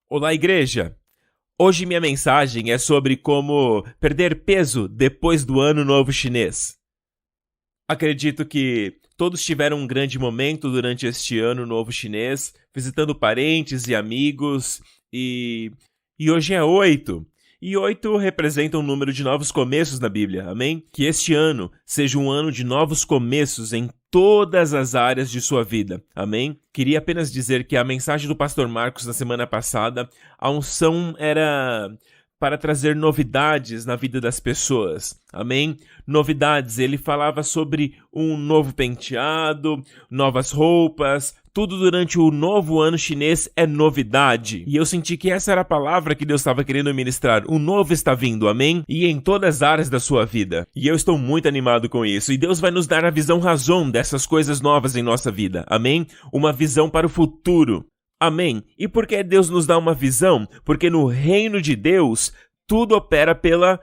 Olá, igreja! Hoje minha mensagem é sobre como perder peso depois do Ano Novo Chinês. Acredito que todos tiveram um grande momento durante este Ano Novo Chinês, visitando parentes e amigos, e hoje é 8. E 8 representa um número de novos começos na Bíblia, amém? Que este ano seja um ano de novos começos em todas as áreas de sua vida, amém? Queria apenas dizer que a mensagem do pastor Marcos na semana passada, a unção era para trazer novidades na vida das pessoas, amém? Novidades, ele falava sobre um novo penteado, novas roupas, tudo durante o novo ano chinês é novidade. E eu senti que essa era a palavra que Deus estava querendo ministrar. O novo está vindo, amém? E em todas as áreas da sua vida. E eu estou muito animado com isso. E Deus vai nos dar a visão razão dessas coisas novas em nossa vida, amém? Uma visão para o futuro. Amém? E por que Deus nos dá uma visão? Porque no reino de Deus, tudo opera pela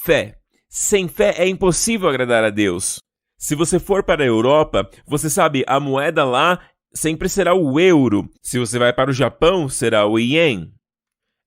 fé. Sem fé é impossível agradar a Deus. Se você for para a Europa, você sabe, a moeda lá sempre será o euro. Se você vai para o Japão, será o ien.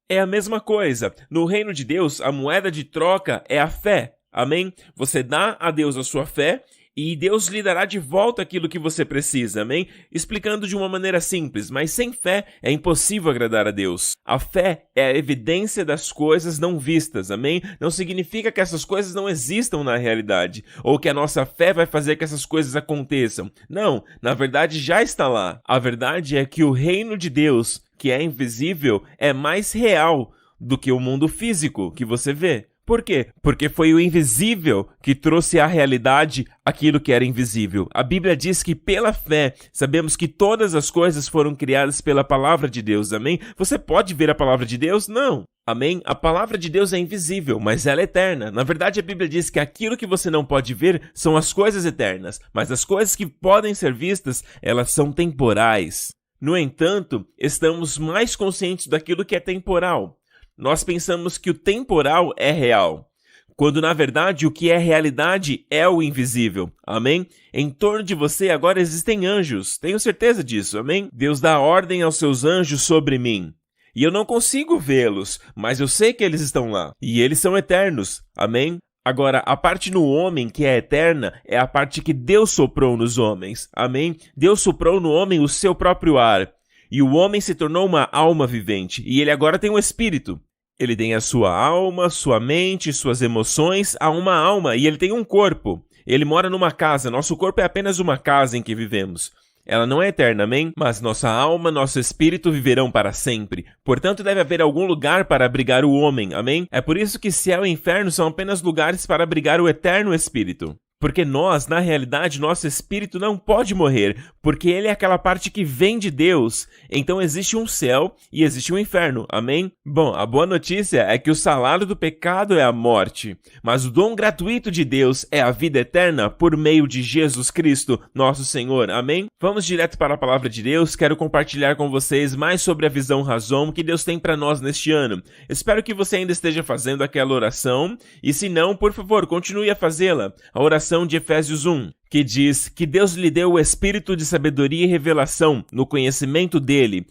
É a mesma coisa. No reino de Deus, a moeda de troca é a fé. Amém? Você dá a Deus a sua fé e Deus lhe dará de volta aquilo que você precisa, amém? Explicando de uma maneira simples, mas sem fé é impossível agradar a Deus. A fé é a evidência das coisas não vistas, amém? Não significa que essas coisas não existam na realidade, ou que a nossa fé vai fazer que essas coisas aconteçam. Não, na verdade já está lá. A verdade é que o reino de Deus, que é invisível, é mais real do que o mundo físico que você vê. Por quê? Porque foi o invisível que trouxe à realidade aquilo que era invisível. A Bíblia diz que pela fé sabemos que todas as coisas foram criadas pela palavra de Deus, amém? Você pode ver a palavra de Deus? Não. Amém? A palavra de Deus é invisível, mas ela é eterna. Na verdade, a Bíblia diz que aquilo que você não pode ver são as coisas eternas, mas as coisas que podem ser vistas, elas são temporais. No entanto, estamos mais conscientes daquilo que é temporal. Nós pensamos que o temporal é real, quando na verdade o que é realidade é o invisível, amém? Em torno de você agora existem anjos, tenho certeza disso, amém? Deus dá ordem aos seus anjos sobre mim, e eu não consigo vê-los, mas eu sei que eles estão lá, e eles são eternos, amém? Agora, a parte no homem que é eterna é a parte que Deus soprou nos homens, amém? Deus soprou no homem o seu próprio ar, e o homem se tornou uma alma vivente, e ele agora tem um espírito. Ele tem a sua alma, sua mente, suas emoções, há uma alma e ele tem um corpo. Ele mora numa casa, nosso corpo é apenas uma casa em que vivemos. Ela não é eterna, amém? Mas nossa alma, nosso espírito viverão para sempre. Portanto, deve haver algum lugar para abrigar o homem, amém? É por isso que céu e inferno são apenas lugares para abrigar o eterno espírito. Porque nós, na realidade, nosso espírito não pode morrer, porque ele é aquela parte que vem de Deus. Então existe um céu e existe um inferno, amém? Bom, a boa notícia é que o salário do pecado é a morte, mas o dom gratuito de Deus é a vida eterna por meio de Jesus Cristo, nosso Senhor, amém? Vamos direto para a palavra de Deus, quero compartilhar com vocês mais sobre a visão razão que Deus tem para nós neste ano. Espero que você ainda esteja fazendo aquela oração, e se não, por favor, continue a fazê-la. A oração de Efésios 1, que diz que Deus lhe deu o espírito de sabedoria e revelação no conhecimento dele,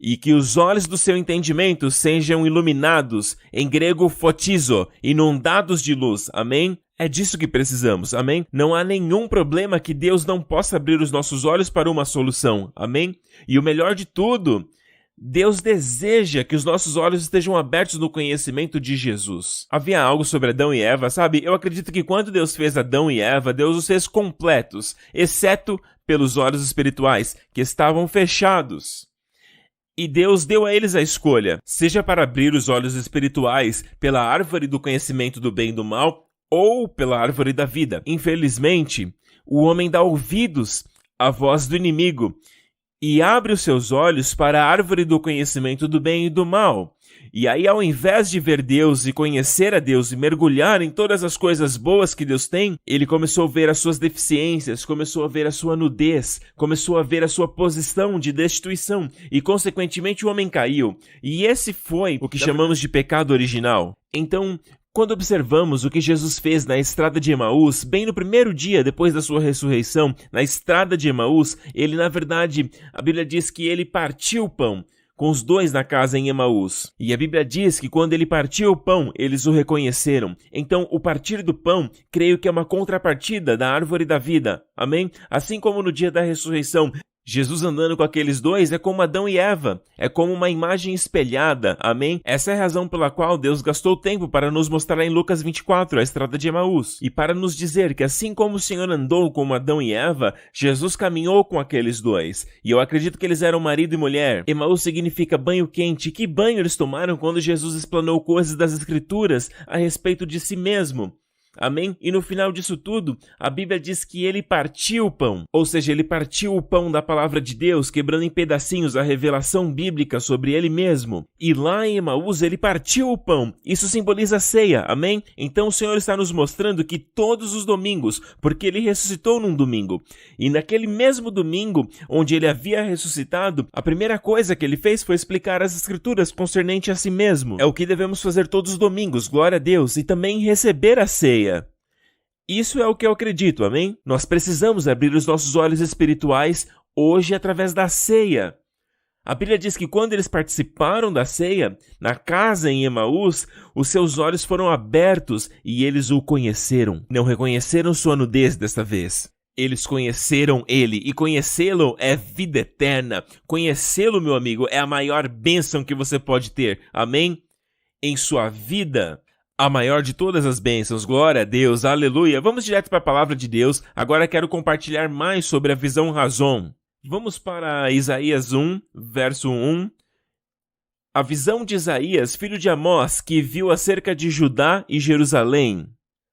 e que os olhos do seu entendimento sejam iluminados, em grego fotizo, inundados de luz, amém? É disso que precisamos, amém? Não há nenhum problema que Deus não possa abrir os nossos olhos para uma solução, amém? E o melhor de tudo, Deus deseja que os nossos olhos estejam abertos no conhecimento de Jesus. Havia algo sobre Adão e Eva, sabe? Eu acredito que quando Deus fez Adão e Eva, Deus os fez completos, exceto pelos olhos espirituais, que estavam fechados. E Deus deu a eles a escolha, seja para abrir os olhos espirituais pela árvore do conhecimento do bem e do mal, ou pela árvore da vida. Infelizmente, o homem dá ouvidos à voz do inimigo, e abre os seus olhos para a árvore do conhecimento do bem e do mal. E aí, ao invés de ver Deus e conhecer a Deus e mergulhar em todas as coisas boas que Deus tem, ele começou a ver as suas deficiências, começou a ver a sua nudez, começou a ver a sua posição de destituição e, consequentemente, o homem caiu. E esse foi o que chamamos de pecado original. Então, quando observamos o que Jesus fez na estrada de Emaús, bem no primeiro dia depois da sua ressurreição, na estrada de Emaús, ele, na verdade, a Bíblia diz que ele partiu o pão. com os dois na casa em Emaús. E a Bíblia diz que quando ele partiu o pão, eles o reconheceram. Então, o partir do pão, creio que é uma contrapartida da árvore da vida. Amém? Assim como no dia da ressurreição, Jesus andando com aqueles dois é como Adão e Eva, é como uma imagem espelhada, amém? Essa é a razão pela qual Deus gastou tempo para nos mostrar em Lucas 24 a estrada de Emaús, e para nos dizer que assim como o Senhor andou com Adão e Eva, Jesus caminhou com aqueles dois, e eu acredito que eles eram marido e mulher. Emaús significa banho quente. Que banho eles tomaram quando Jesus explanou coisas das Escrituras a respeito de si mesmo? Amém? E no final disso tudo, a Bíblia diz que ele partiu o pão. Ou seja, ele partiu o pão da palavra de Deus, quebrando em pedacinhos a revelação bíblica sobre ele mesmo. E lá em Emaús, ele partiu o pão. Isso simboliza a ceia. Amém? Então o Senhor está nos mostrando que todos os domingos, porque ele ressuscitou num domingo, e naquele mesmo domingo, onde ele havia ressuscitado, a primeira coisa que ele fez foi explicar as Escrituras concernente a si mesmo. É o que devemos fazer todos os domingos, glória a Deus, e também receber a ceia. Isso é o que eu acredito, amém? Nós precisamos abrir os nossos olhos espirituais hoje através da ceia. A Bíblia diz que quando eles participaram da ceia, na casa em Emaús, os seus olhos foram abertos e eles o conheceram. Não reconheceram sua nudez desta vez. Eles conheceram ele, e conhecê-lo é vida eterna. Conhecê-lo, meu amigo, é a maior bênção que você pode ter, amém? Em sua vida, a maior de todas as bênçãos, glória a Deus, aleluia. Vamos direto para a palavra de Deus. Agora quero compartilhar mais sobre a visão Razon. Vamos para Isaías 1, verso 1. A visão de Isaías, filho de Amós, que viu acerca de Judá e Jerusalém.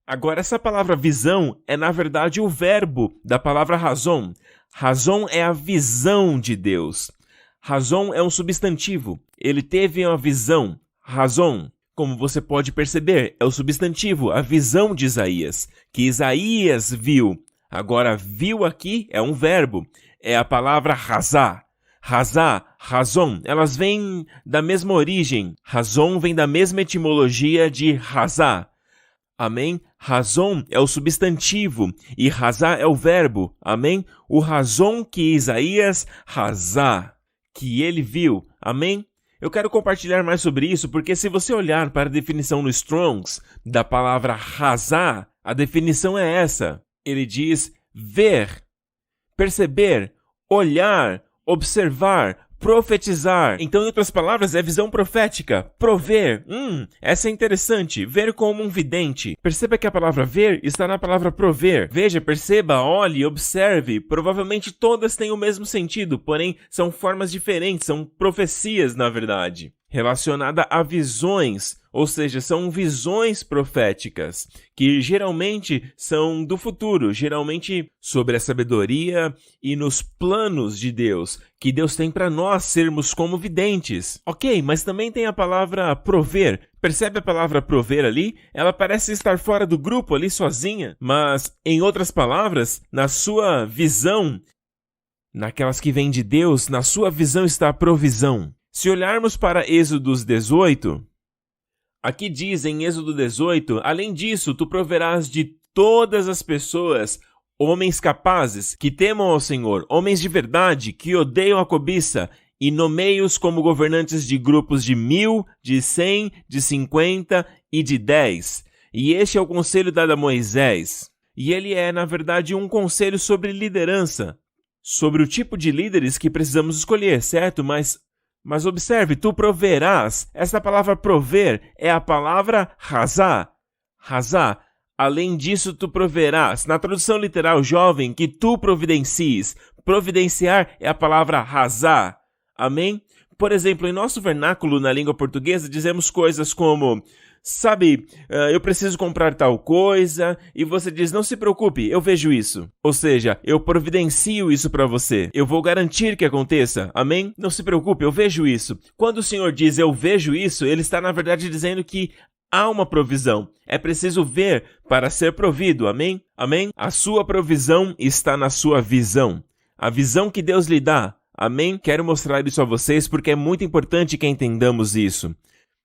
Agora, essa palavra visão é, na verdade, o verbo da palavra Razon. Razon é a visão de Deus. Razon é um substantivo. Ele teve uma visão. Razon. Como você pode perceber, é o substantivo, a visão de Isaías, que Isaías viu. Agora, viu aqui é um verbo, é a palavra razá. Razá, razon, elas vêm da mesma origem. Razon vem da mesma etimologia de razá. Amém? Razon é o substantivo e razá é o verbo. Amém? O razon que Isaías razá, que ele viu. Amém? Eu quero compartilhar mais sobre isso porque se você olhar para a definição no Strongs da palavra razá, a definição é essa. Ele diz ver, perceber, olhar, observar, profetizar. Então, em outras palavras, é visão profética. Prover. Essa é interessante. Ver como um vidente. Perceba que a palavra ver está na palavra prover. Veja, perceba, olhe, observe. Provavelmente todas têm o mesmo sentido, porém são formas diferentes, são profecias, na verdade. Relacionada a visões, ou seja, são visões proféticas, que geralmente são do futuro, geralmente sobre a sabedoria e nos planos de Deus, que Deus tem para nós sermos como videntes. Ok, mas também tem a palavra prover. Percebe a palavra prover ali? Ela parece estar fora do grupo ali sozinha, mas, em outras palavras, na sua visão, naquelas que vêm de Deus, na sua visão está a provisão. Se olharmos para Êxodo 18, aqui diz em Êxodo 18, além disso, tu proverás de todas as pessoas, homens capazes, que temam ao Senhor, homens de verdade, que odeiam a cobiça, e nomeie-os como governantes de grupos de 1000, de 100, de 50 e de 10. E este é o conselho dado a Moisés. E ele é, na verdade, um conselho sobre liderança, sobre o tipo de líderes que precisamos escolher, certo? Mas observe, tu proverás. Essa palavra prover é a palavra razá. Razá. Além disso, tu proverás. Na tradução literal jovem, que tu providencies. Providenciar é a palavra razá. Amém? Por exemplo, em nosso vernáculo na língua portuguesa, dizemos coisas como... Sabe, eu preciso comprar tal coisa, e você diz, não se preocupe, eu vejo isso. Ou seja, eu providencio isso para você. Eu vou garantir que aconteça, amém? Não se preocupe, eu vejo isso. Quando o Senhor diz, eu vejo isso, ele está na verdade dizendo que há uma provisão. É preciso ver para ser provido, amém? Amém? A sua provisão está na sua visão. A visão que Deus lhe dá, amém? Quero mostrar isso a vocês porque é muito importante que entendamos isso.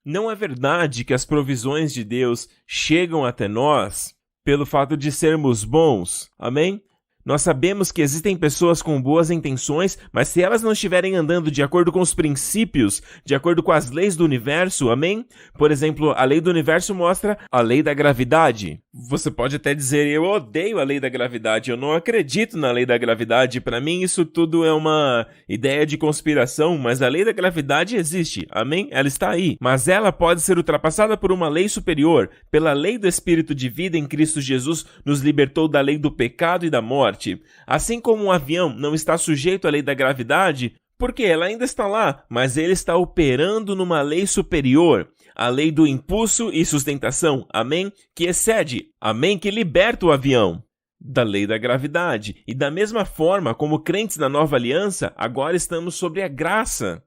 Não é verdade que as provisões de Deus chegam até nós pelo fato de sermos bons, amém? Nós sabemos que existem pessoas com boas intenções, mas se elas não estiverem andando de acordo com os princípios, de acordo com as leis do universo, amém? Por exemplo, a lei do universo mostra a lei da gravidade. Você pode até dizer, eu odeio a lei da gravidade, eu não acredito na lei da gravidade, para mim isso tudo é uma ideia de conspiração, mas a lei da gravidade existe, amém? Ela está aí, mas ela pode ser ultrapassada por uma lei superior, pela lei do Espírito de vida em Cristo Jesus, nos libertou da lei do pecado e da morte. Assim como um avião não está sujeito à lei da gravidade, porque ela ainda está lá, mas ele está operando numa lei superior, a lei do impulso e sustentação, amém? Que excede, amém? Que liberta o avião da lei da gravidade. E da mesma forma, como crentes na nova aliança, agora estamos sobre a graça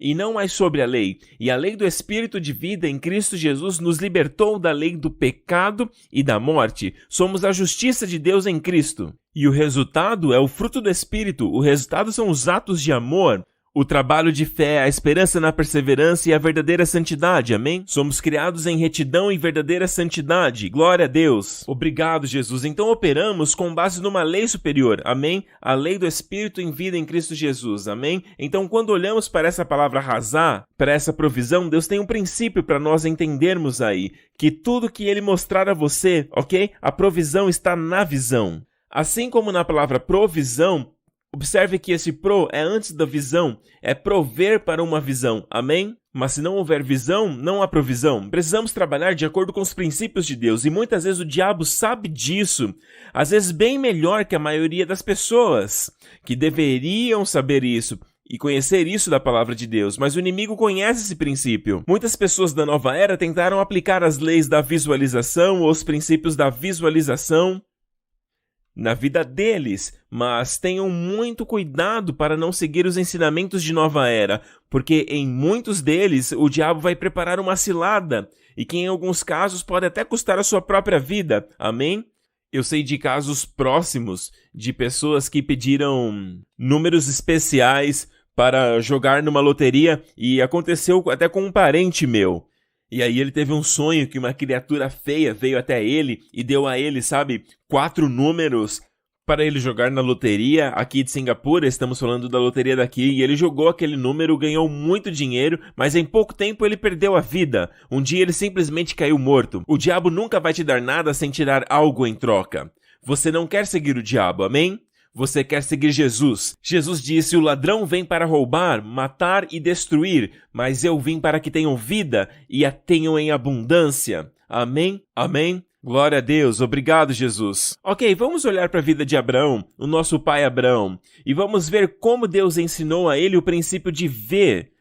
e não mais sobre a lei. E a lei do Espírito de vida em Cristo Jesus nos libertou da lei do pecado e da morte. Somos a justiça de Deus em Cristo. E o resultado é o fruto do Espírito. O resultado são os atos de amor, o trabalho de fé, a esperança na perseverança e a verdadeira santidade, amém? Somos criados em retidão e verdadeira santidade, glória a Deus. Obrigado, Jesus. Então operamos com base numa lei superior, amém? A lei do Espírito em vida em Cristo Jesus, amém? Então quando olhamos para essa palavra razá, para essa provisão, Deus tem um princípio para nós entendermos aí, que tudo que Ele mostrar a você, ok? A provisão está na visão. Assim como na palavra provisão, observe que esse pro é antes da visão, é prover para uma visão, amém? Mas se não houver visão, não há provisão. Precisamos trabalhar de acordo com os princípios de Deus, e muitas vezes o diabo sabe disso, às vezes bem melhor que a maioria das pessoas, que deveriam saber isso e conhecer isso da palavra de Deus, mas o inimigo conhece esse princípio. Muitas pessoas da nova era tentaram aplicar as leis da visualização ou os princípios da visualização na vida deles, mas tenham muito cuidado para não seguir os ensinamentos de nova era, porque em muitos deles o diabo vai preparar uma cilada, e que em alguns casos pode até custar a sua própria vida, amém? Eu sei de casos próximos de pessoas que pediram números especiais para jogar numa loteria, e aconteceu até com um parente meu. E aí ele teve um sonho que uma criatura feia veio até ele e deu a ele, 4 números para ele jogar na loteria aqui de Singapura. Estamos falando da loteria daqui. E ele jogou aquele número, ganhou muito dinheiro, mas em pouco tempo ele perdeu a vida. Um dia ele simplesmente caiu morto. O diabo nunca vai te dar nada sem te dar algo em troca. Você não quer seguir o diabo, amém? Você quer seguir Jesus. Jesus disse, o ladrão vem para roubar, matar e destruir, mas eu vim para que tenham vida e a tenham em abundância. Amém? Amém? Glória a Deus. Obrigado, Jesus. Ok, vamos olhar para a vida de Abraão, o nosso pai Abraão, e vamos ver como Deus ensinou a ele o princípio de ver.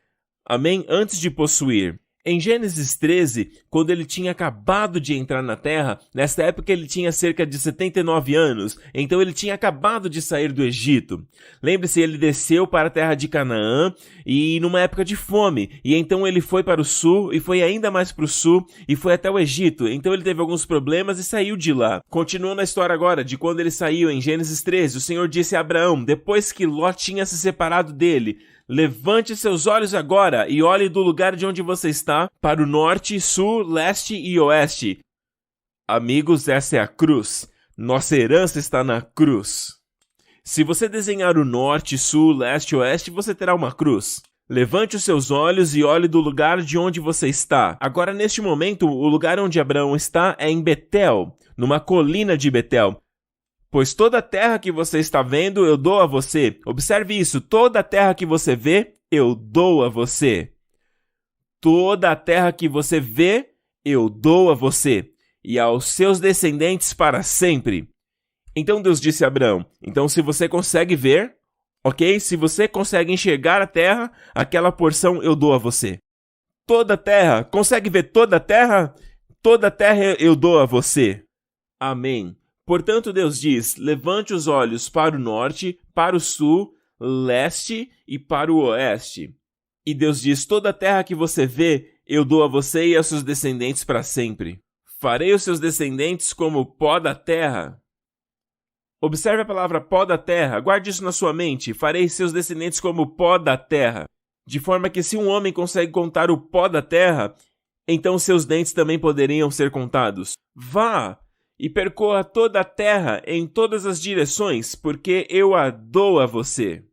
Amém? Antes de possuir. Em Gênesis 13, quando ele tinha acabado de entrar na terra, nessa época ele tinha cerca de 79 anos, então ele tinha acabado de sair do Egito. Lembre-se, ele desceu para a terra de Canaã e numa época de fome, e então ele foi para o sul e foi ainda mais para o sul e foi até o Egito. Então ele teve alguns problemas e saiu de lá. Continuando a história agora de quando ele saiu em Gênesis 13, o Senhor disse a Abraão, depois que Ló tinha se separado dele, levante seus olhos agora e olhe do lugar de onde você está para o norte, sul, leste e oeste. Amigos, essa é a cruz. Nossa herança está na cruz. Se você desenhar o norte, sul, leste e oeste, você terá uma cruz. Levante os seus olhos e olhe do lugar de onde você está. Agora, neste momento, o lugar onde Abraão está é em Betel, numa colina de Betel. Pois toda a terra que você está vendo, eu dou a você. Observe isso, toda a terra que você vê, eu dou a você. Toda a terra que você vê, eu dou a você, e aos seus descendentes para sempre. Então Deus disse a Abraão, então se você consegue ver, ok? Se você consegue enxergar a terra, aquela porção eu dou a você. Toda a terra, consegue ver toda a terra? Toda a terra eu dou a você. Amém. Portanto, Deus diz, levante os olhos para o norte, para o sul, leste e para o oeste. E Deus diz, toda a terra que você vê, eu dou a você e aos seus descendentes para sempre. Farei os seus descendentes como o pó da terra. Observe a palavra pó da terra, guarde isso na sua mente. Farei seus descendentes como o pó da terra. De forma que se um homem consegue contar o pó da terra, então seus dentes também poderiam ser contados. Vá e percorra toda a terra em todas as direções, porque eu a dou a você.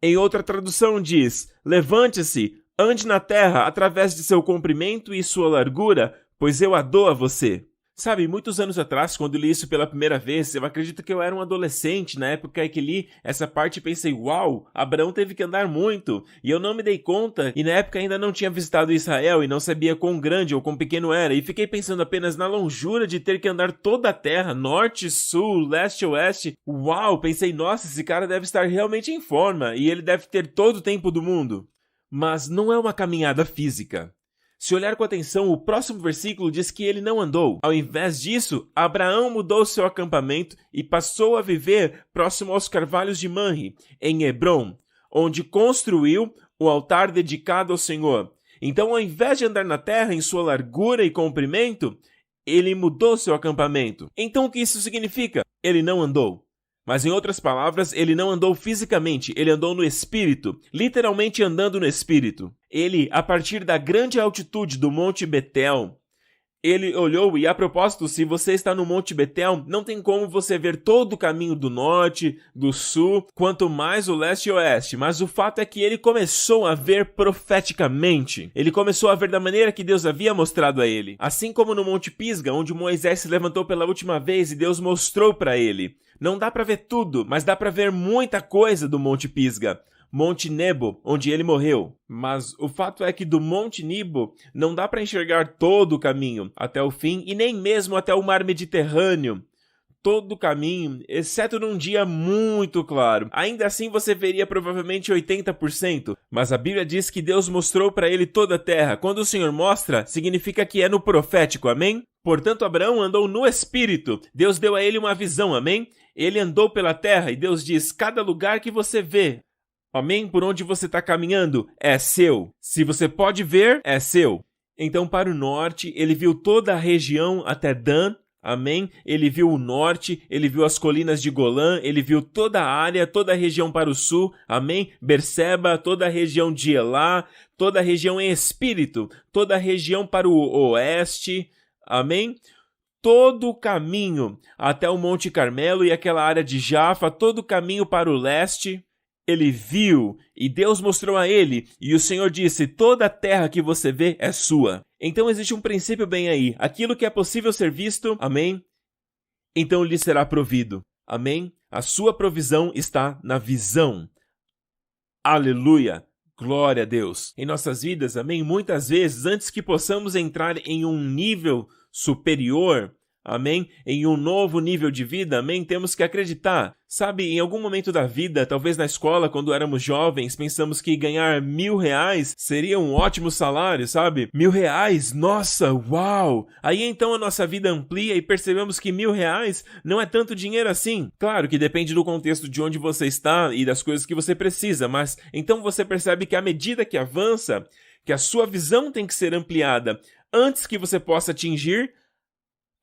Em outra tradução diz, levante-se, ande na terra através de seu comprimento e sua largura, pois eu a dou a você. Sabe, muitos anos atrás, quando li isso pela primeira vez, eu acredito que eu era um adolescente na época em que li essa parte e pensei, uau, Abraão teve que andar muito, e eu não me dei conta, e na época ainda não tinha visitado Israel e não sabia quão grande ou quão pequeno era, e fiquei pensando apenas na longura de ter que andar toda a terra, norte, sul, leste, oeste. Uau, pensei, nossa, esse cara deve estar realmente em forma, e ele deve ter todo o tempo do mundo. Mas não é uma caminhada física. Se olhar com atenção, o próximo versículo diz que ele não andou. Ao invés disso, Abraão mudou seu acampamento e passou a viver próximo aos carvalhos de Manre, em Hebrom, onde construiu o altar dedicado ao Senhor. Então, ao invés de andar na terra em sua largura e comprimento, ele mudou seu acampamento. Então, o que isso significa? Ele não andou. Mas, em outras palavras, ele não andou fisicamente, ele andou no Espírito, literalmente andando no Espírito. Ele, a partir da grande altitude do Monte Betel, ele olhou e, a propósito, se você está no Monte Betel, não tem como você ver todo o caminho do norte, do sul, quanto mais o leste e oeste. Mas o fato é que ele começou a ver profeticamente. Ele começou a ver da maneira que Deus havia mostrado a ele. Assim como no Monte Pisga, onde Moisés se levantou pela última vez e Deus mostrou para ele. Não dá para ver tudo, mas dá para ver muita coisa do Monte Pisga. Monte Nebo, onde ele morreu. Mas o fato é que do Monte Nebo não dá para enxergar todo o caminho até o fim e nem mesmo até o mar Mediterrâneo. Todo o caminho, exceto num dia muito claro. Ainda assim você veria provavelmente 80%, mas a Bíblia diz que Deus mostrou para ele toda a terra. Quando o Senhor mostra, significa que é no profético, amém? Portanto, Abraão andou no Espírito. Deus deu a ele uma visão, amém? Ele andou pela terra e Deus diz, cada lugar que você vê, amém? Por onde você está caminhando, é seu. Se você pode ver, é seu. Então, para o norte, ele viu toda a região até Dan, amém? Ele viu o norte, ele viu as colinas de Golã, ele viu toda a área, toda a região para o sul, amém? Berseba, toda a região de Elá, toda a região em espírito, toda a região para o oeste, amém? Todo o caminho até o Monte Carmelo e aquela área de Jafa, todo o caminho para o leste, ele viu e Deus mostrou a ele. E o Senhor disse, toda a terra que você vê é sua. Então existe um princípio bem aí. Aquilo que é possível ser visto, amém? Então lhe será provido, amém? A sua provisão está na visão. Aleluia! Glória a Deus. Em nossas vidas, amém? Muitas vezes, antes que possamos entrar em um nível superior, amém? Em um novo nível de vida, amém? Temos que acreditar. Sabe, em algum momento da vida, talvez na escola, quando éramos jovens, pensamos que ganhar R$1.000 seria um ótimo salário, sabe? R$1.000, nossa, uau! Aí então a nossa vida amplia e percebemos que R$1.000 não é tanto dinheiro assim. Claro que depende do contexto de onde você está e das coisas que você precisa, mas então você percebe que à medida que avança, que a sua visão tem que ser ampliada antes que você possa atingir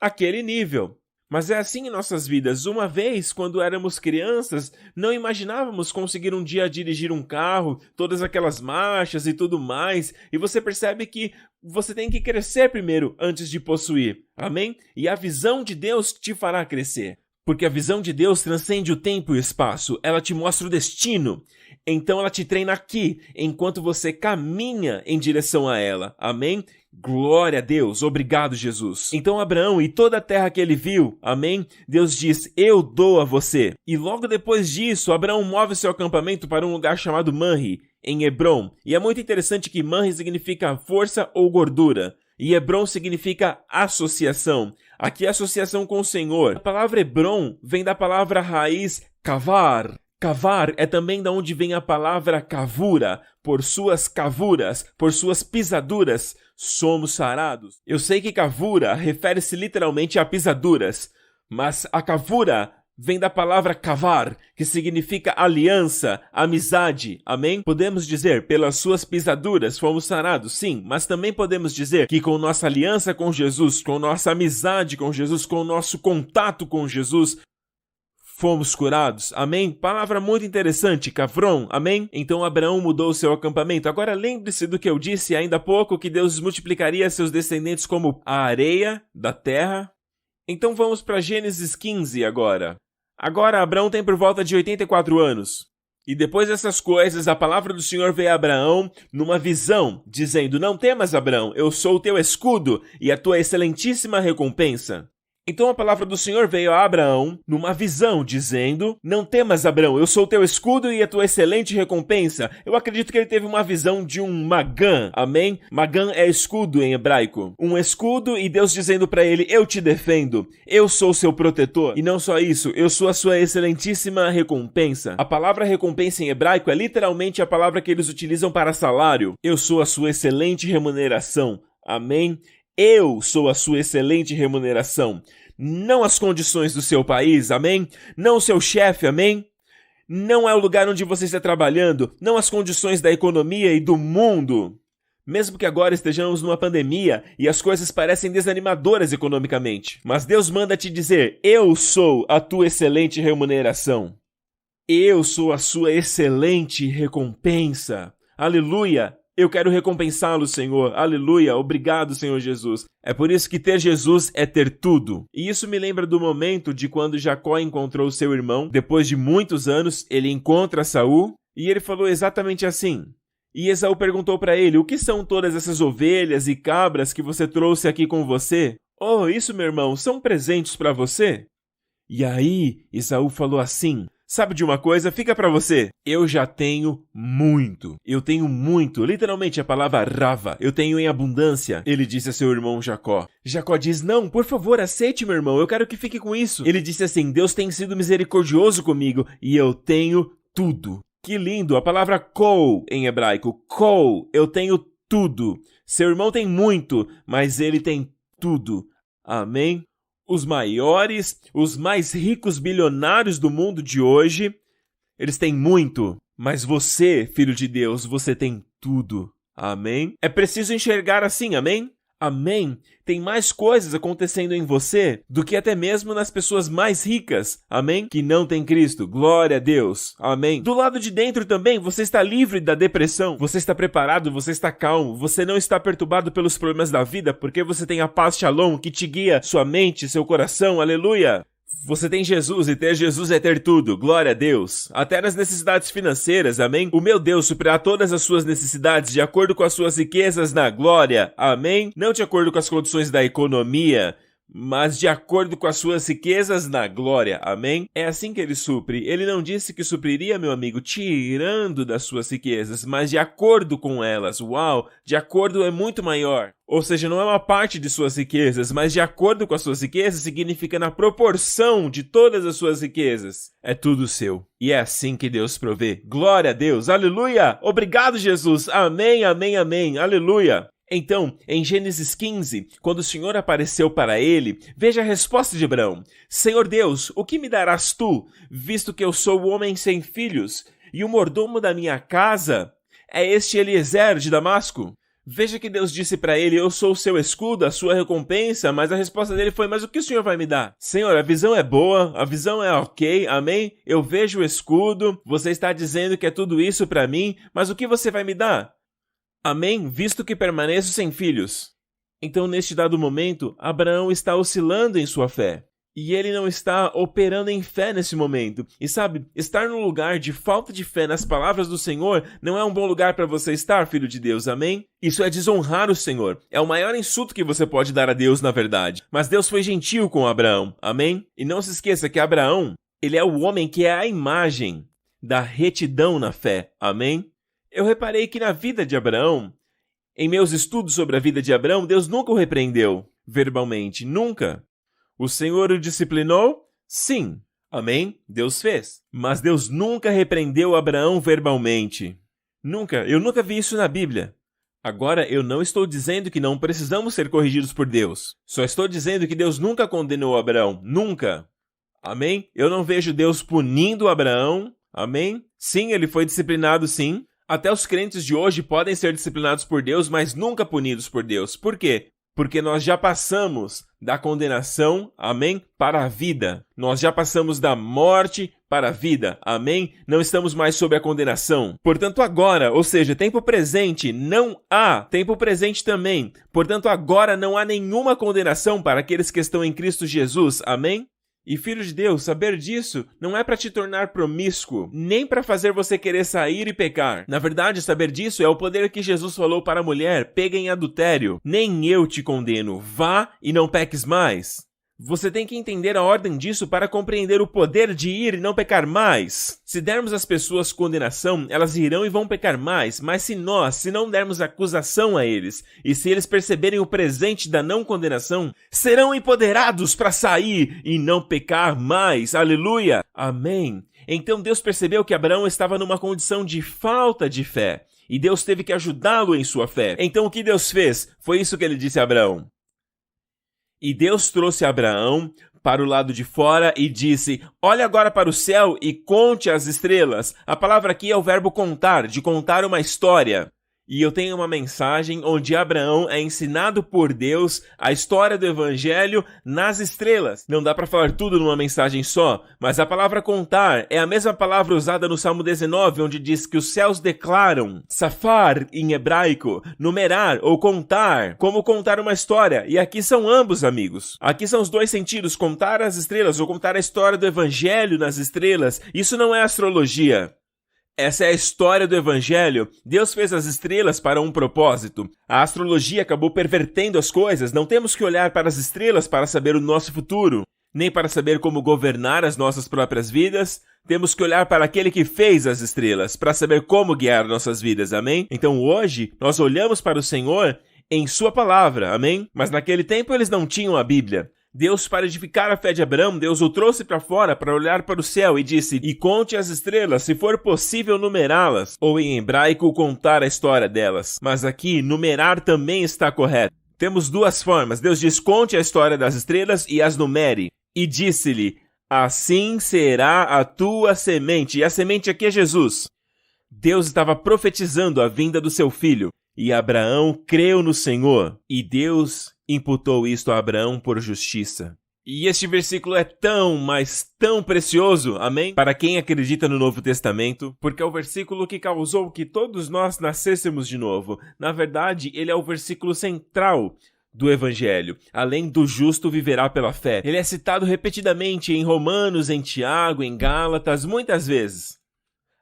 aquele nível. Mas é assim em nossas vidas. Uma vez, quando éramos crianças, não imaginávamos conseguir um dia dirigir um carro, todas aquelas marchas e tudo mais, e você percebe que você tem que crescer primeiro antes de possuir, amém? E a visão de Deus te fará crescer, porque a visão de Deus transcende o tempo e o espaço, ela te mostra o destino, então ela te treina aqui, enquanto você caminha em direção a ela, amém? Glória a Deus, obrigado Jesus. Então Abraão e toda a terra que ele viu, amém? Deus diz, eu dou a você. E logo depois disso, Abraão move seu acampamento para um lugar chamado Manre, em Hebrom. E é muito interessante que Manre significa força ou gordura. E Hebrom significa associação. Aqui é associação com o Senhor. A palavra Hebrom vem da palavra raiz kavar. Cavar é também da onde vem a palavra cavura. Por suas cavuras, por suas pisaduras, somos sarados. Eu sei que cavura refere-se literalmente a pisaduras, mas a cavura vem da palavra cavar, que significa aliança, amizade, amém? Podemos dizer, pelas suas pisaduras fomos sarados, sim, mas também podemos dizer que com nossa aliança com Jesus, com nossa amizade com Jesus, com nosso contato com Jesus, fomos curados, amém? Palavra muito interessante, Cavron, amém? Então Abraão mudou seu acampamento. Agora lembre-se do que eu disse ainda há pouco, que Deus multiplicaria seus descendentes como a areia da terra Então vamos para Gênesis 15 agora. Agora Abraão tem por volta de 84 anos. E depois dessas coisas, a palavra do Senhor veio a Abraão numa visão, dizendo: Não temas, Abraão, eu sou o teu escudo e a tua excelentíssima recompensa. Então a palavra do Senhor veio a Abraão numa visão, dizendo: Não temas, Abraão, eu sou o teu escudo e a tua excelente recompensa. Eu acredito que ele teve uma visão de um Magan, amém? Magan é escudo em hebraico. Um escudo e Deus dizendo para ele: Eu te defendo, eu sou o seu protetor. E não só isso, eu sou a sua excelentíssima recompensa. A palavra recompensa em hebraico é literalmente a palavra que eles utilizam para salário. Eu sou a sua excelente remuneração, amém? Eu sou a sua excelente remuneração, não as condições do seu país, amém? Não o seu chefe, amém? Não é o lugar onde você está trabalhando, não as condições da economia e do mundo. Mesmo que agora estejamos numa pandemia e as coisas parecem desanimadoras economicamente, mas Deus manda te dizer: eu sou a tua excelente remuneração. Eu sou a sua excelente recompensa. Aleluia! Eu quero recompensá-lo, Senhor. Aleluia. Obrigado, Senhor Jesus. É por isso que ter Jesus é ter tudo. E isso me lembra do momento de quando Jacó encontrou seu irmão. Depois de muitos anos, ele encontra Saul e ele falou exatamente assim. E Esaú perguntou para ele: O que são todas essas ovelhas e cabras que você trouxe aqui com você? Oh, isso, meu irmão, são presentes para você? E aí, Esaú falou assim: Sabe de uma coisa? Fica pra você. Eu já tenho muito. Eu tenho muito. Literalmente a palavra rava. Eu tenho em abundância. Ele disse a seu irmão Jacó. Jacó diz: Não, por favor, aceite, meu irmão. Eu quero que fique com isso. Ele disse assim: Deus tem sido misericordioso comigo e eu tenho tudo. Que lindo. A palavra kol em hebraico. Kol. Eu tenho tudo. Seu irmão tem muito, mas ele tem tudo. Amém? Os maiores, os mais ricos bilionários do mundo de hoje, eles têm muito. Mas você, filho de Deus, você tem tudo. Amém? É preciso enxergar assim, amém? Amém? Tem mais coisas acontecendo em você do que até mesmo nas pessoas mais ricas, amém? Que não tem Cristo. Glória a Deus, amém? Do lado de dentro também, você está livre da depressão, você está preparado, você está calmo, você não está perturbado pelos problemas da vida, porque você tem a paz Shalom que te guia sua mente, seu coração, aleluia! Você tem Jesus e ter Jesus é ter tudo, glória a Deus. Até nas necessidades financeiras, amém? O meu Deus suprirá todas as suas necessidades de acordo com as suas riquezas na glória, amém? Não de acordo com as condições da economia, mas de acordo com as suas riquezas na glória, amém? É assim que ele supre. Ele não disse que supriria, meu amigo, tirando das suas riquezas, mas de acordo com elas. Uau, de acordo é muito maior. Ou seja, não é uma parte de suas riquezas, mas de acordo com as suas riquezas significa na proporção de todas as suas riquezas. É tudo seu. E é assim que Deus provê. Glória a Deus, aleluia! Obrigado, Jesus, amém, amém, amém, aleluia! Então, em Gênesis 15, quando o Senhor apareceu para ele, veja a resposta de Abraão. Senhor Deus, o que me darás tu, visto que eu sou o homem sem filhos, e o mordomo da minha casa é este Eliezer de Damasco? Veja que Deus disse para ele: eu sou o seu escudo, a sua recompensa, mas a resposta dele foi: mas o que o Senhor vai me dar? Senhor, a visão é boa, a visão é ok, amém? Eu vejo o escudo, você está dizendo que é tudo isso para mim, mas o que você vai me dar? Amém? Visto que permaneço sem filhos. Então, neste dado momento, Abraão está oscilando em sua fé. E ele não está operando em fé nesse momento. E sabe, estar num lugar de falta de fé nas palavras do Senhor não é um bom lugar para você estar, filho de Deus, amém? Isso é desonrar o Senhor. É o maior insulto que você pode dar a Deus, na verdade. Mas Deus foi gentil com Abraão, amém? E não se esqueça que Abraão, ele é o homem que é a imagem da retidão na fé, amém? Eu reparei que na vida de Abraão, em meus estudos sobre a vida de Abraão, Deus nunca o repreendeu verbalmente, nunca. O Senhor o disciplinou? Sim. Amém? Deus fez. Mas Deus nunca repreendeu Abraão verbalmente. Nunca. Eu nunca vi isso na Bíblia. Agora, eu não estou dizendo que não precisamos ser corrigidos por Deus. Só estou dizendo que Deus nunca condenou Abraão. Nunca. Amém? Eu não vejo Deus punindo Abraão. Amém? Sim, ele foi disciplinado, sim. Até os crentes de hoje podem ser disciplinados por Deus, mas nunca punidos por Deus. Por quê? Porque nós já passamos da condenação, amém, para a vida. Nós já passamos da morte para a vida, amém? Não estamos mais sob a condenação. Portanto, agora, ou seja, tempo presente, não há tempo presente também. Portanto, agora não há nenhuma condenação para aqueles que estão em Cristo Jesus, amém? E filho de Deus, saber disso não é para te tornar promíscuo, nem para fazer você querer sair e pecar. Na verdade, saber disso é o poder que Jesus falou para a mulher, pega em adultério. Nem eu te condeno, vá e não peques mais. Você tem que entender a ordem disso para compreender o poder de ir e não pecar mais. Se dermos às pessoas condenação, elas irão e vão pecar mais, mas se não dermos acusação a eles, e se eles perceberem o presente da não condenação, serão empoderados para sair e não pecar mais. Aleluia! Amém! Então Deus percebeu que Abraão estava numa condição de falta de fé, e Deus teve que ajudá-lo em sua fé. Então o que Deus fez? Foi isso que ele disse a Abraão. E Deus trouxe Abraão para o lado de fora e disse, olhe agora para o céu e conte as estrelas. A palavra aqui é o verbo contar, de contar uma história. E eu tenho uma mensagem onde Abraão é ensinado por Deus a história do Evangelho nas estrelas. Não dá para falar tudo numa mensagem só, mas a palavra contar é a mesma palavra usada no Salmo 19, onde diz que os céus declaram, safar em hebraico, numerar ou contar, como contar uma história. E aqui são ambos, amigos. Aqui são os dois sentidos, contar as estrelas ou contar a história do Evangelho nas estrelas. Isso não é astrologia. Essa é a história do Evangelho. Deus fez as estrelas para um propósito. A astrologia acabou pervertendo as coisas. Não temos que olhar para as estrelas para saber o nosso futuro, nem para saber como governar as nossas próprias vidas. Temos que olhar para aquele que fez as estrelas, para saber como guiar nossas vidas, amém? Então hoje, nós olhamos para o Senhor em sua palavra, amém? Mas naquele tempo eles não tinham a Bíblia. Deus, para edificar a fé de Abraão, Deus o trouxe para fora para olhar para o céu e disse, e conte as estrelas, se for possível numerá-las, ou em hebraico, contar a história delas. Mas aqui, numerar também está correto. Temos duas formas. Deus diz, conte a história das estrelas e as numere. E disse-lhe, assim será a tua semente. E a semente aqui é Jesus. Deus estava profetizando a vinda do seu filho. E Abraão creu no Senhor. E Deus imputou isto a Abraão por justiça. E este versículo é tão, mas tão precioso, amém? Para quem acredita no Novo Testamento, porque é o versículo que causou que todos nós nascêssemos de novo. Na verdade, ele é o versículo central do Evangelho. Além do justo viverá pela fé. Ele é citado repetidamente em Romanos, em Tiago, em Gálatas, muitas vezes.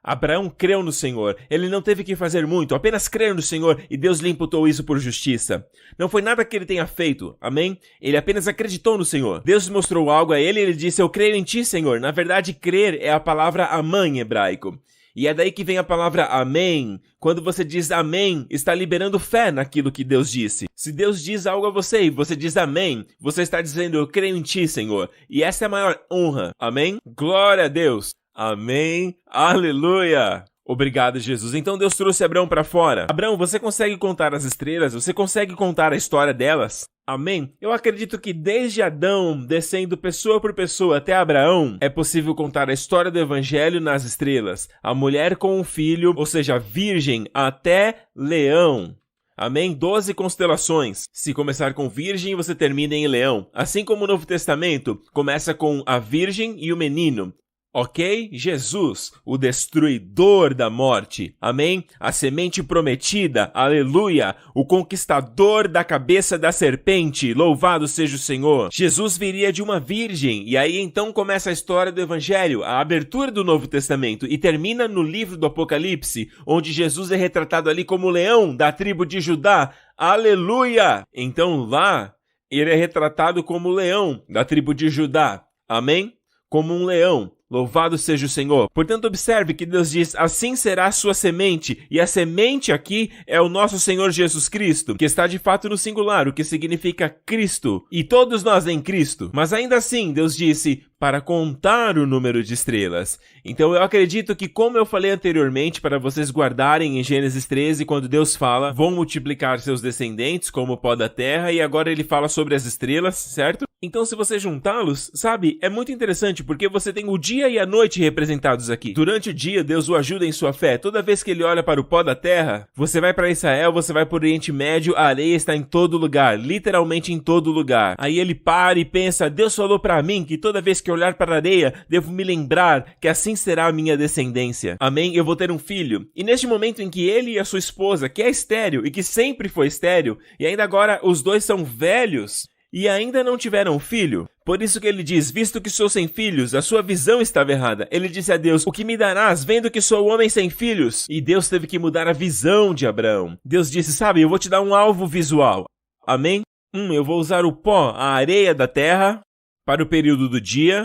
Abraão creu no Senhor. Ele não teve que fazer muito, apenas crer no Senhor e Deus lhe imputou isso por justiça. Não foi nada que ele tenha feito, amém? Ele apenas acreditou no Senhor. Deus mostrou algo a ele e ele disse, eu creio em ti, Senhor. Na verdade, crer é a palavra amã em hebraico. E é daí que vem a palavra amém. Quando você diz amém, está liberando fé naquilo que Deus disse. Se Deus diz algo a você e você diz amém, você está dizendo, eu creio em ti, Senhor. E essa é a maior honra, amém? Glória a Deus. Amém, aleluia, obrigado Jesus. Então Deus trouxe Abraão para fora. Abraão, você consegue contar as estrelas? Você consegue contar a história delas? Amém? Eu acredito que desde Adão, descendo pessoa por pessoa até Abraão, é possível contar a história do Evangelho nas estrelas. A mulher com um filho, ou seja, virgem, até Leão. Amém? 12 constelações. Se começar com virgem, você termina em Leão. Assim como o Novo Testamento começa com a virgem e o menino. Ok? Jesus, o destruidor da morte. Amém? A semente prometida. Aleluia! O conquistador da cabeça da serpente. Louvado seja o Senhor. Jesus viria de uma virgem. E aí então começa a história do Evangelho, a abertura do Novo Testamento. E termina no livro do Apocalipse, onde Jesus é retratado ali como leão da tribo de Judá. Aleluia! Então lá, ele é retratado como leão da tribo de Judá. Amém? Como um leão. Louvado seja o Senhor. Portanto, observe que Deus diz, assim será a sua semente. E a semente aqui é o nosso Senhor Jesus Cristo, que está de fato no singular, o que significa Cristo. E todos nós em Cristo. Mas ainda assim, Deus disse, para contar o número de estrelas. Então eu acredito que, como eu falei anteriormente, para vocês guardarem em Gênesis 13, quando Deus fala, vão multiplicar seus descendentes como o pó da terra, e agora ele fala sobre as estrelas, certo? Então, se você juntá-los, sabe, é muito interessante porque você tem o dia e a noite representados aqui. Durante o dia, Deus o ajuda em sua fé. Toda vez que ele olha para o pó da terra, você vai para Israel, você vai para o Oriente Médio, a areia está em todo lugar, literalmente em todo lugar. Aí ele para e pensa, Deus falou para mim que toda vez que eu olhar para a areia, devo me lembrar que assim será a minha descendência. Amém? Eu vou ter um filho. E neste momento em que ele e a sua esposa, que é estéril e que sempre foi estéril, e ainda agora os dois são velhos, e ainda não tiveram filho. Por isso que ele diz, visto que sou sem filhos, a sua visão estava errada. Ele disse a Deus, o que me darás, vendo que sou homem sem filhos? E Deus teve que mudar a visão de Abraão. Deus disse, sabe, eu vou te dar um alvo visual. Amém? Eu vou usar o pó, a areia da terra, para o período do dia,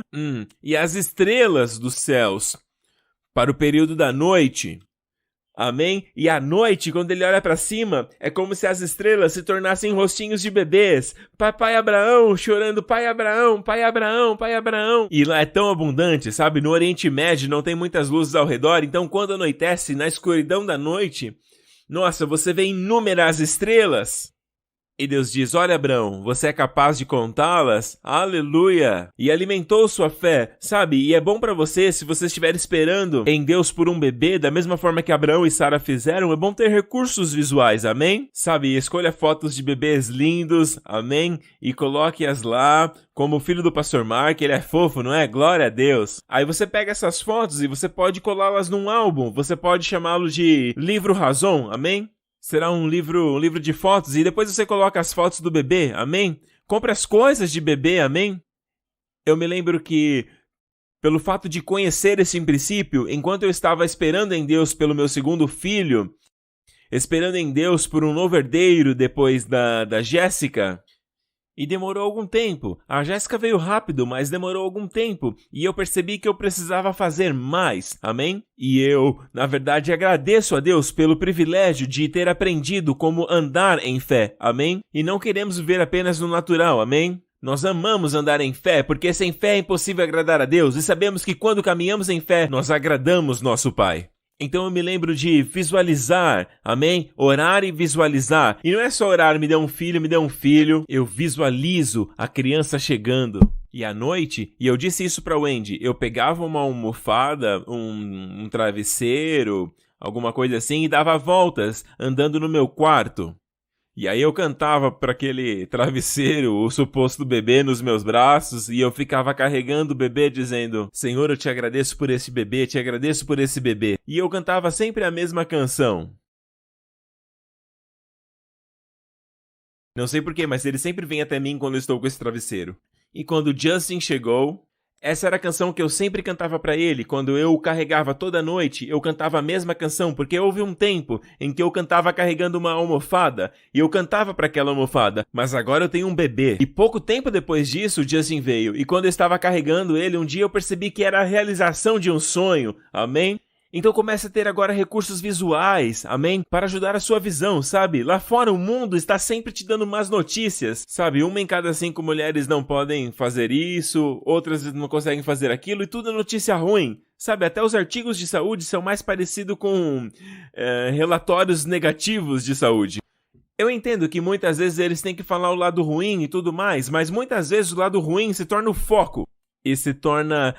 e as estrelas dos céus, para o período da noite. Amém? E à noite, quando ele olha para cima, é como se as estrelas se tornassem rostinhos de bebês. Papai Abraão chorando, pai Abraão, pai Abraão, pai Abraão. E lá é tão abundante, sabe? No Oriente Médio não tem muitas luzes ao redor, então quando anoitece, na escuridão da noite, nossa, você vê inúmeras estrelas. E Deus diz, olha Abraão, você é capaz de contá-las? Aleluia! E alimentou sua fé, sabe? E é bom pra você, se você estiver esperando em Deus por um bebê, da mesma forma que Abraão e Sara fizeram, é bom ter recursos visuais, amém? Sabe, escolha fotos de bebês lindos, amém? E coloque-as lá, como o filho do pastor Mark, ele é fofo, não é? Glória a Deus! Aí você pega essas fotos e você pode colá-las num álbum, você pode chamá-lo de livro Razon, amém? Será um livro de fotos e depois você coloca as fotos do bebê, amém? Compre as coisas de bebê, amém? Eu me lembro que, pelo fato de conhecer esse princípio, enquanto eu estava esperando em Deus pelo meu segundo filho, esperando em Deus por um novo herdeiro depois da Jéssica, e demorou algum tempo. A Jéssica veio rápido, mas demorou algum tempo. E eu percebi que eu precisava fazer mais. Amém? E eu, na verdade, agradeço a Deus pelo privilégio de ter aprendido como andar em fé. Amém? E não queremos viver apenas no natural. Amém? Nós amamos andar em fé, porque sem fé é impossível agradar a Deus. E sabemos que quando caminhamos em fé, nós agradamos nosso Pai. Então eu me lembro de visualizar, amém? Orar e visualizar. E não é só orar, me dê um filho. Eu visualizo a criança chegando. E à noite, e eu disse isso pra Wendy, eu pegava uma almofada, um travesseiro, alguma coisa assim, e dava voltas, andando no meu quarto. E aí eu cantava para aquele travesseiro, o suposto bebê nos meus braços, e eu ficava carregando o bebê dizendo, Senhor, eu te agradeço por esse bebê, te agradeço por esse bebê. E eu cantava sempre a mesma canção. Não sei porquê, mas ele sempre vem até mim quando eu estou com esse travesseiro. E quando Justin chegou, essa era a canção que eu sempre cantava pra ele. Quando eu o carregava toda noite, eu cantava a mesma canção, porque houve um tempo em que eu cantava carregando uma almofada, e eu cantava pra aquela almofada, mas agora eu tenho um bebê. E pouco tempo depois disso, o Justin veio, e quando eu estava carregando ele, um dia eu percebi que era a realização de um sonho, amém? Então comece a ter agora recursos visuais, amém? Para ajudar a sua visão, sabe? Lá fora o mundo está sempre te dando más notícias, sabe? 1 em cada 5 mulheres não podem fazer isso, outras não conseguem fazer aquilo, e tudo é notícia ruim. Sabe, até os artigos de saúde são mais parecidos com relatórios negativos de saúde. Eu entendo que muitas vezes eles têm que falar o lado ruim e tudo mais, mas muitas vezes o lado ruim se torna o foco. E se torna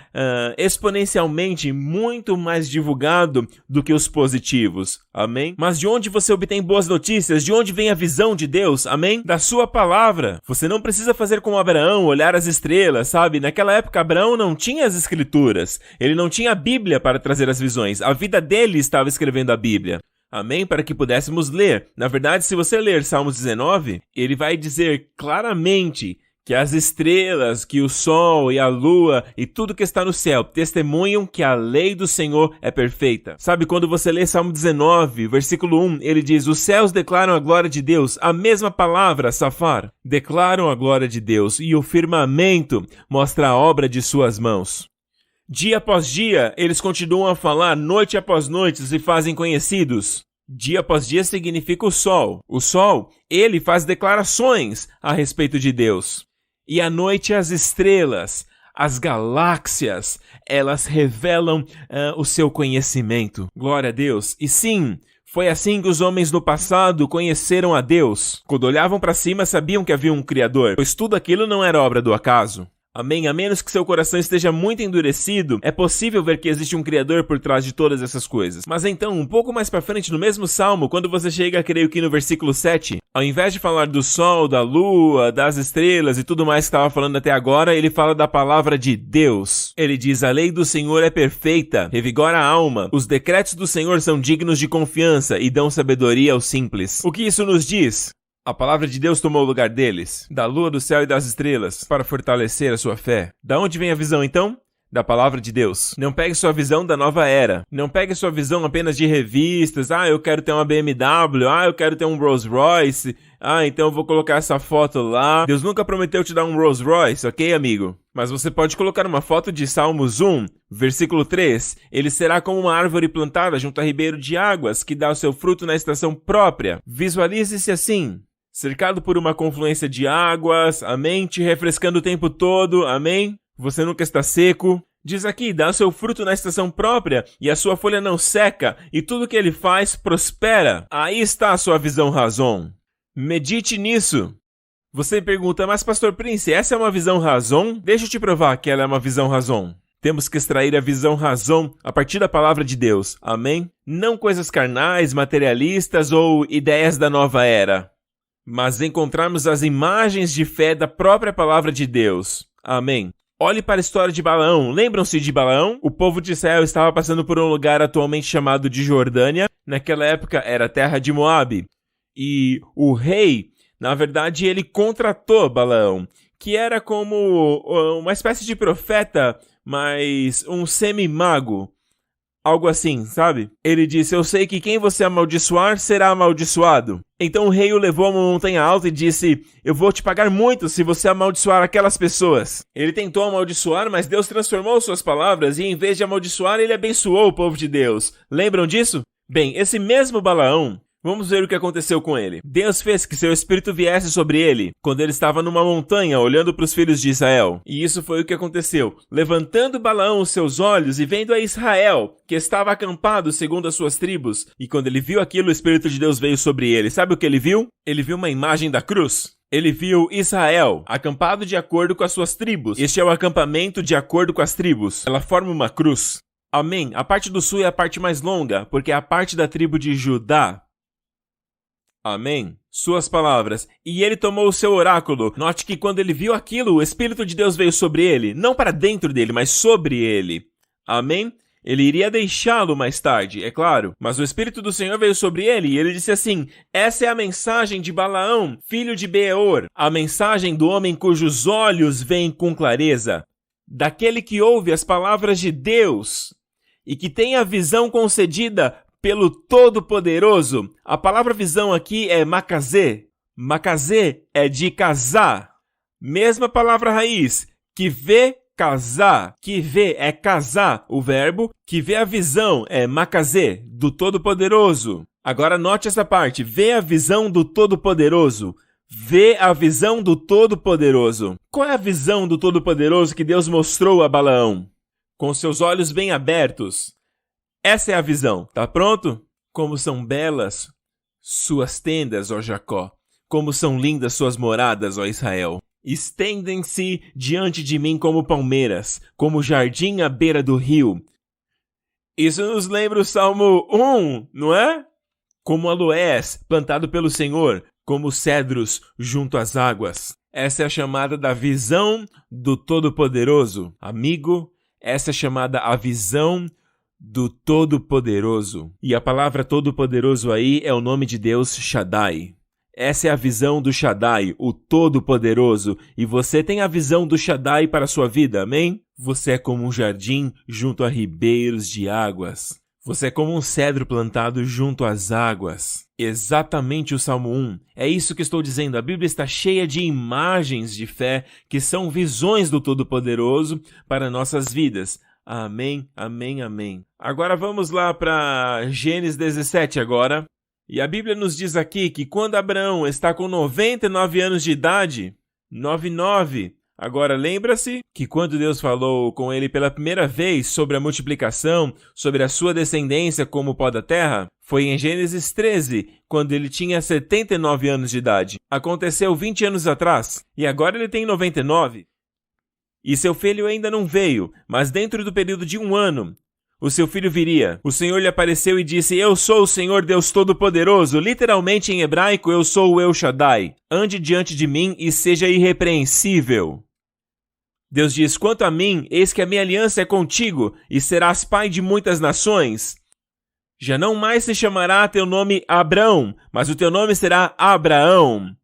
exponencialmente muito mais divulgado do que os positivos, amém? Mas de onde você obtém boas notícias? De onde vem a visão de Deus, amém? Da sua palavra. Você não precisa fazer como Abraão, olhar as estrelas, sabe? Naquela época Abraão não tinha as escrituras, ele não tinha a Bíblia para trazer as visões, a vida dele estava escrevendo a Bíblia. Amém? Para que pudéssemos ler. Na verdade, se você ler Salmos 19, ele vai dizer claramente que as estrelas, que o sol e a lua e tudo que está no céu testemunham que a lei do Senhor é perfeita. Sabe, quando você lê Salmo 19, versículo 1, ele diz, os céus declaram a glória de Deus, a mesma palavra, Safar, declaram a glória de Deus, e o firmamento mostra a obra de suas mãos. Dia após dia, eles continuam a falar, noite após noite, se fazem conhecidos. Dia após dia significa o sol. O sol, ele faz declarações a respeito de Deus. E à noite as estrelas as galáxias, elas revelam o seu conhecimento. Glória a Deus. E sim, foi assim que os homens no passado conheceram a Deus. Quando olhavam para cima, sabiam que havia um Criador, pois tudo aquilo não era obra do acaso. Amém? A menos que seu coração esteja muito endurecido, é possível ver que existe um Criador por trás de todas essas coisas. Mas então, um pouco mais pra frente no mesmo Salmo, quando você chega, creio que no versículo 7, ao invés de falar do sol, da lua, das estrelas e tudo mais que estava falando até agora, ele fala da palavra de Deus. Ele diz, a lei do Senhor é perfeita, revigora a alma, os decretos do Senhor são dignos de confiança e dão sabedoria aos simples. O que isso nos diz? A palavra de Deus tomou o lugar deles, da lua, do céu e das estrelas, para fortalecer a sua fé. Da onde vem a visão, então? Da palavra de Deus. Não pegue sua visão da nova era. Não pegue sua visão apenas de revistas. Eu quero ter uma BMW. Eu quero ter um Rolls Royce. Então eu vou colocar essa foto lá. Deus nunca prometeu te dar um Rolls Royce, ok, amigo? Mas você pode colocar uma foto de Salmos 1, versículo 3. Ele será como uma árvore plantada junto a ribeiro de águas, que dá o seu fruto na estação própria. Visualize-se assim, cercado por uma confluência de águas, amém? Te refrescando o tempo todo, amém? Você nunca está seco. Diz aqui, dá o seu fruto na estação própria, e a sua folha não seca, e tudo que ele faz prospera. Aí está a sua visão razão. Medite nisso. Você pergunta, mas Pastor Prince, essa é uma visão razão? Deixa eu te provar que ela é uma visão razão. Temos que extrair a visão razão a partir da palavra de Deus, amém? Não coisas carnais, materialistas ou ideias da nova era, mas encontrarmos as imagens de fé da própria palavra de Deus. Amém. Olhe para a história de Balaão. Lembram-se de Balaão? O povo de Israel estava passando por um lugar atualmente chamado de Jordânia. Naquela época era a terra de Moabe. E o rei, na verdade, ele contratou Balaão, que era como uma espécie de profeta, mas um semi-mago. Algo assim, sabe? Ele disse, eu sei que quem você amaldiçoar será amaldiçoado. Então o rei o levou a uma montanha alta e disse, eu vou te pagar muito se você amaldiçoar aquelas pessoas. Ele tentou amaldiçoar, mas Deus transformou suas palavras e em vez de amaldiçoar, ele abençoou o povo de Deus. Lembram disso? Bem, esse mesmo Balaão, vamos ver o que aconteceu com ele. Deus fez que seu espírito viesse sobre ele, quando ele estava numa montanha, olhando para os filhos de Israel. E isso foi o que aconteceu. Levantando Balaão os seus olhos e vendo a Israel, que estava acampado segundo as suas tribos. E quando ele viu aquilo, o Espírito de Deus veio sobre ele. Sabe o que ele viu? Ele viu uma imagem da cruz. Ele viu Israel, acampado de acordo com as suas tribos. Este é o acampamento de acordo com as tribos. Ela forma uma cruz. Amém. A parte do sul é a parte mais longa, porque é a parte da tribo de Judá. Amém? Suas palavras. E ele tomou o seu oráculo. Note que quando ele viu aquilo, o Espírito de Deus veio sobre ele. Não para dentro dele, mas sobre ele. Amém? Ele iria deixá-lo mais tarde, é claro. Mas o Espírito do Senhor veio sobre ele e ele disse assim, essa é a mensagem de Balaão, filho de Beor. A mensagem do homem cujos olhos veem com clareza. Daquele que ouve as palavras de Deus e que tem a visão concedida pelo Todo-Poderoso. A palavra visão aqui é makazê. Makazê é de casar. Mesma palavra raiz, que vê, casar. Que vê é casar, o verbo. Que vê a visão é makazê, do Todo-Poderoso. Agora note essa parte, vê a visão do Todo-Poderoso. Vê a visão do Todo-Poderoso. Qual é a visão do Todo-Poderoso que Deus mostrou a Balaão? Com seus olhos bem abertos. Essa é a visão, tá pronto? Como são belas suas tendas, ó Jacó. Como são lindas suas moradas, ó Israel. Estendem-se diante de mim como palmeiras, como jardim à beira do rio. Isso nos lembra o Salmo 1, não é? Como aloés plantado pelo Senhor, como cedros junto às águas. Essa é a chamada da visão do Todo-Poderoso. Amigo, essa é chamada a visão do Todo-Poderoso. E a palavra Todo-Poderoso aí é o nome de Deus Shaddai. Essa é a visão do Shaddai, o Todo-Poderoso. E você tem a visão do Shaddai para a sua vida, amém? Você é como um jardim junto a ribeiros de águas. Você é como um cedro plantado junto às águas. Exatamente o Salmo 1. É isso que estou dizendo. A Bíblia está cheia de imagens de fé que são visões do Todo-Poderoso para nossas vidas. Amém, amém, amém. Agora vamos lá para Gênesis 17 agora. E a Bíblia nos diz aqui que quando Abraão está com 99 anos de idade, 99, Agora, lembra-se que quando Deus falou com ele pela primeira vez sobre a multiplicação, sobre a sua descendência como o pó da terra, foi em Gênesis 13, quando ele tinha 79 anos de idade. Aconteceu 20 anos atrás, e agora ele tem 99. E seu filho ainda não veio, mas dentro do período de 1 ano, o seu filho viria. O Senhor lhe apareceu e disse: Eu sou o Senhor Deus Todo-Poderoso. Literalmente em hebraico, eu sou o El Shaddai. Ande diante de mim e seja irrepreensível. Deus diz: Quanto a mim, eis que a minha aliança é contigo, e serás pai de muitas nações. Já não mais se chamará teu nome Abrão, mas o teu nome será Abraão.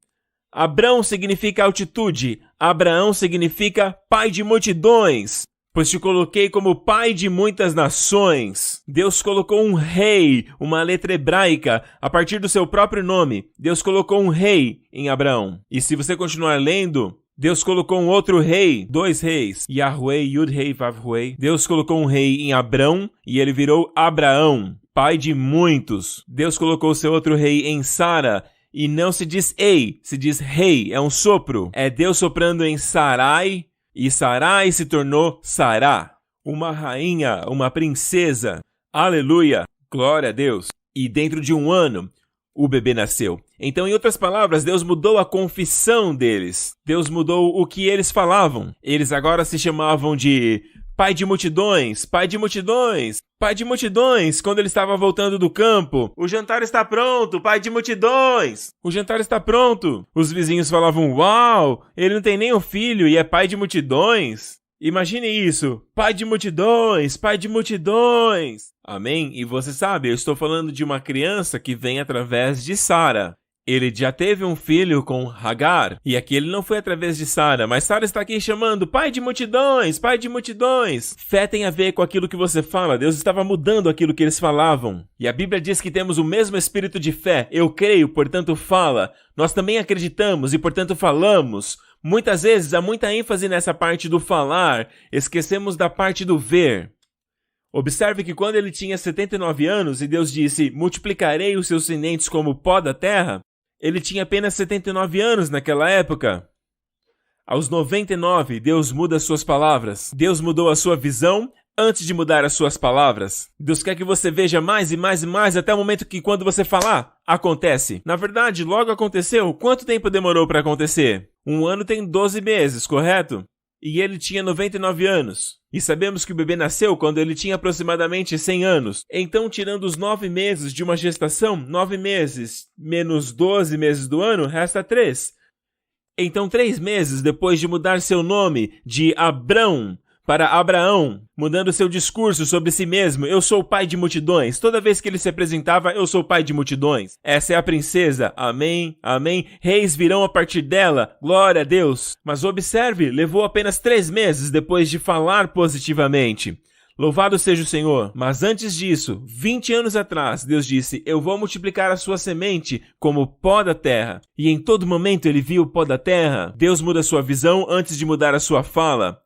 Abrão significa altitude, Abraão significa pai de multidões, pois te coloquei como pai de muitas nações. Deus colocou um rei, uma letra hebraica, a partir do seu próprio nome. Deus colocou um rei em Abraão. E se você continuar lendo, Deus colocou um outro rei, 2 reis, Yahweh, Yud-Hei, Vav-Hei. Deus colocou um rei em Abrão e ele virou Abraão, pai de muitos. Deus colocou seu outro rei em Sara e não se diz ei, se diz rei, é um sopro. É Deus soprando em Sarai e Sarai se tornou Sará, uma rainha, uma princesa. Aleluia, glória a Deus. E dentro de 1 ano, o bebê nasceu. Então, em outras palavras, Deus mudou a confissão deles. Deus mudou o que eles falavam. Eles agora se chamavam de pai de multidões, pai de multidões, pai de multidões. Quando ele estava voltando do campo, o jantar está pronto, pai de multidões. O jantar está pronto. Os vizinhos falavam: uau, ele não tem nem um filho e é pai de multidões. Imagine isso, pai de multidões, pai de multidões. Amém? E você sabe, eu estou falando de uma criança que vem através de Sara. Ele já teve um filho com Hagar, e aqui ele não foi através de Sara, mas Sara está aqui chamando pai de multidões, pai de multidões. Fé tem a ver com aquilo que você fala. Deus estava mudando aquilo que eles falavam. E a Bíblia diz que temos o mesmo espírito de fé. Eu creio, portanto fala. Nós também acreditamos e portanto falamos. Muitas vezes há muita ênfase nessa parte do falar, esquecemos da parte do ver. Observe que quando ele tinha 79 anos e Deus disse: multiplicarei os seus descendentes como o pó da terra, ele tinha apenas 79 anos naquela época. Aos 99, Deus muda as suas palavras. Deus mudou a sua visão antes de mudar as suas palavras. Deus quer que você veja mais e mais e mais até o momento que quando você falar, acontece. Na verdade, logo aconteceu. Quanto tempo demorou para acontecer? 1 ano tem 12 meses, correto? E ele tinha 99 anos. E sabemos que o bebê nasceu quando ele tinha aproximadamente 100 anos. Então, tirando os 9 meses de uma gestação, 9 meses menos 12 meses do ano, resta 3. Então, 3 meses depois de mudar seu nome de Abrão para Abraão, mudando seu discurso sobre si mesmo: eu sou o pai de multidões. Toda vez que ele se apresentava: eu sou o pai de multidões. Essa é a princesa. Amém, amém. Reis virão a partir dela. Glória a Deus. Mas observe, levou apenas 3 meses depois de falar positivamente. Louvado seja o Senhor. Mas antes disso, 20 anos atrás, Deus disse: eu vou multiplicar a sua semente como o pó da terra. E em todo momento ele viu o pó da terra. Deus muda a sua visão antes de mudar a sua fala.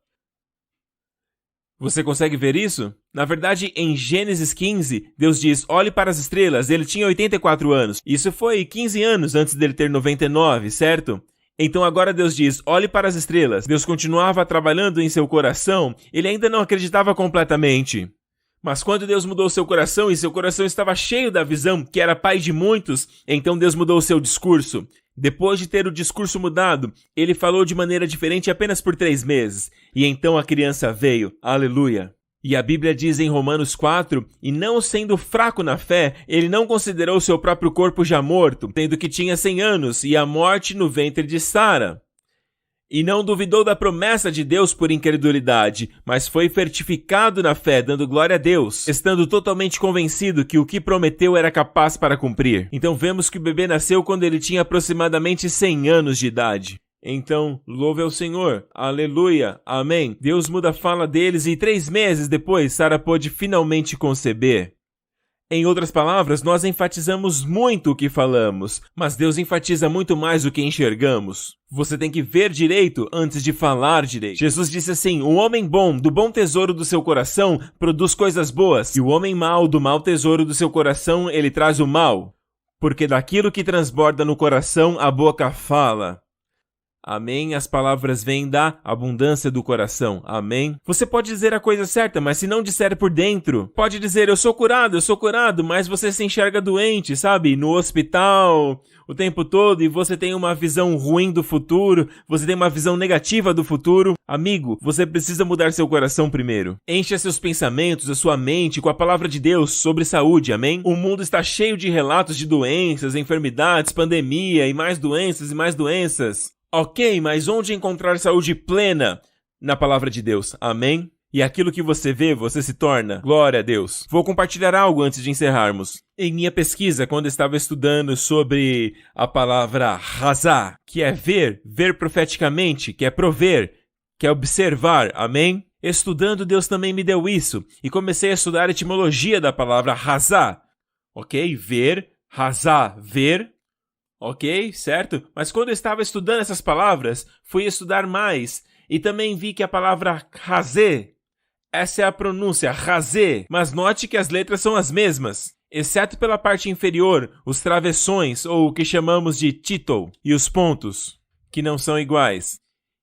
Você consegue ver isso? Na verdade, em Gênesis 15, Deus diz: olhe para as estrelas. Ele tinha 84 anos. Isso foi 15 anos antes dele ter 99, certo? Então agora Deus diz: olhe para as estrelas. Deus continuava trabalhando em seu coração. Ele ainda não acreditava completamente. Mas quando Deus mudou seu coração e seu coração estava cheio da visão, que era pai de muitos, então Deus mudou o seu discurso. Depois de ter o discurso mudado, ele falou de maneira diferente apenas por 3 meses. E então a criança veio. Aleluia. E a Bíblia diz em Romanos 4, e não sendo fraco na fé, ele não considerou seu próprio corpo já morto, tendo que tinha 100 anos, e a morte no ventre de Sara. E não duvidou da promessa de Deus por incredulidade, mas foi certificado na fé, dando glória a Deus, estando totalmente convencido que o que prometeu era capaz para cumprir. Então vemos que o bebê nasceu quando ele tinha aproximadamente 100 anos de idade. Então, louve ao Senhor. Aleluia. Amém. Deus muda a fala deles e 3 meses depois, Sara pôde finalmente conceber. Em outras palavras, nós enfatizamos muito o que falamos, mas Deus enfatiza muito mais o que enxergamos. Você tem que ver direito antes de falar direito. Jesus disse assim: o homem bom, do bom tesouro do seu coração, produz coisas boas, e o homem mau, do mau tesouro do seu coração, ele traz o mal. Porque daquilo que transborda no coração, a boca fala. Amém? As palavras vêm da abundância do coração. Amém? Você pode dizer a coisa certa, mas se não disser por dentro, pode dizer eu sou curado, mas você se enxerga doente, sabe? No hospital, o tempo todo, e você tem uma visão ruim do futuro, você tem uma visão negativa do futuro. Amigo, você precisa mudar seu coração primeiro. Encha seus pensamentos, a sua mente com a palavra de Deus sobre saúde, amém? O mundo está cheio de relatos de doenças, enfermidades, pandemia e mais doenças. Ok, mas onde encontrar saúde plena? Na palavra de Deus, amém? E aquilo que você vê, você se torna. Glória a Deus. Vou compartilhar algo antes de encerrarmos. Em minha pesquisa, quando estava estudando sobre a palavra razá, que é ver profeticamente, que é prover, que é observar, amém? Estudando, Deus também me deu isso, e comecei a estudar a etimologia da palavra razá. Ok? Ver, razá, ver. Ok, certo? Mas quando eu estava estudando essas palavras, fui estudar mais e também vi que a palavra razê, essa é a pronúncia, razê, mas note que as letras são as mesmas, exceto pela parte inferior, os travessões ou o que chamamos de título e os pontos, que não são iguais.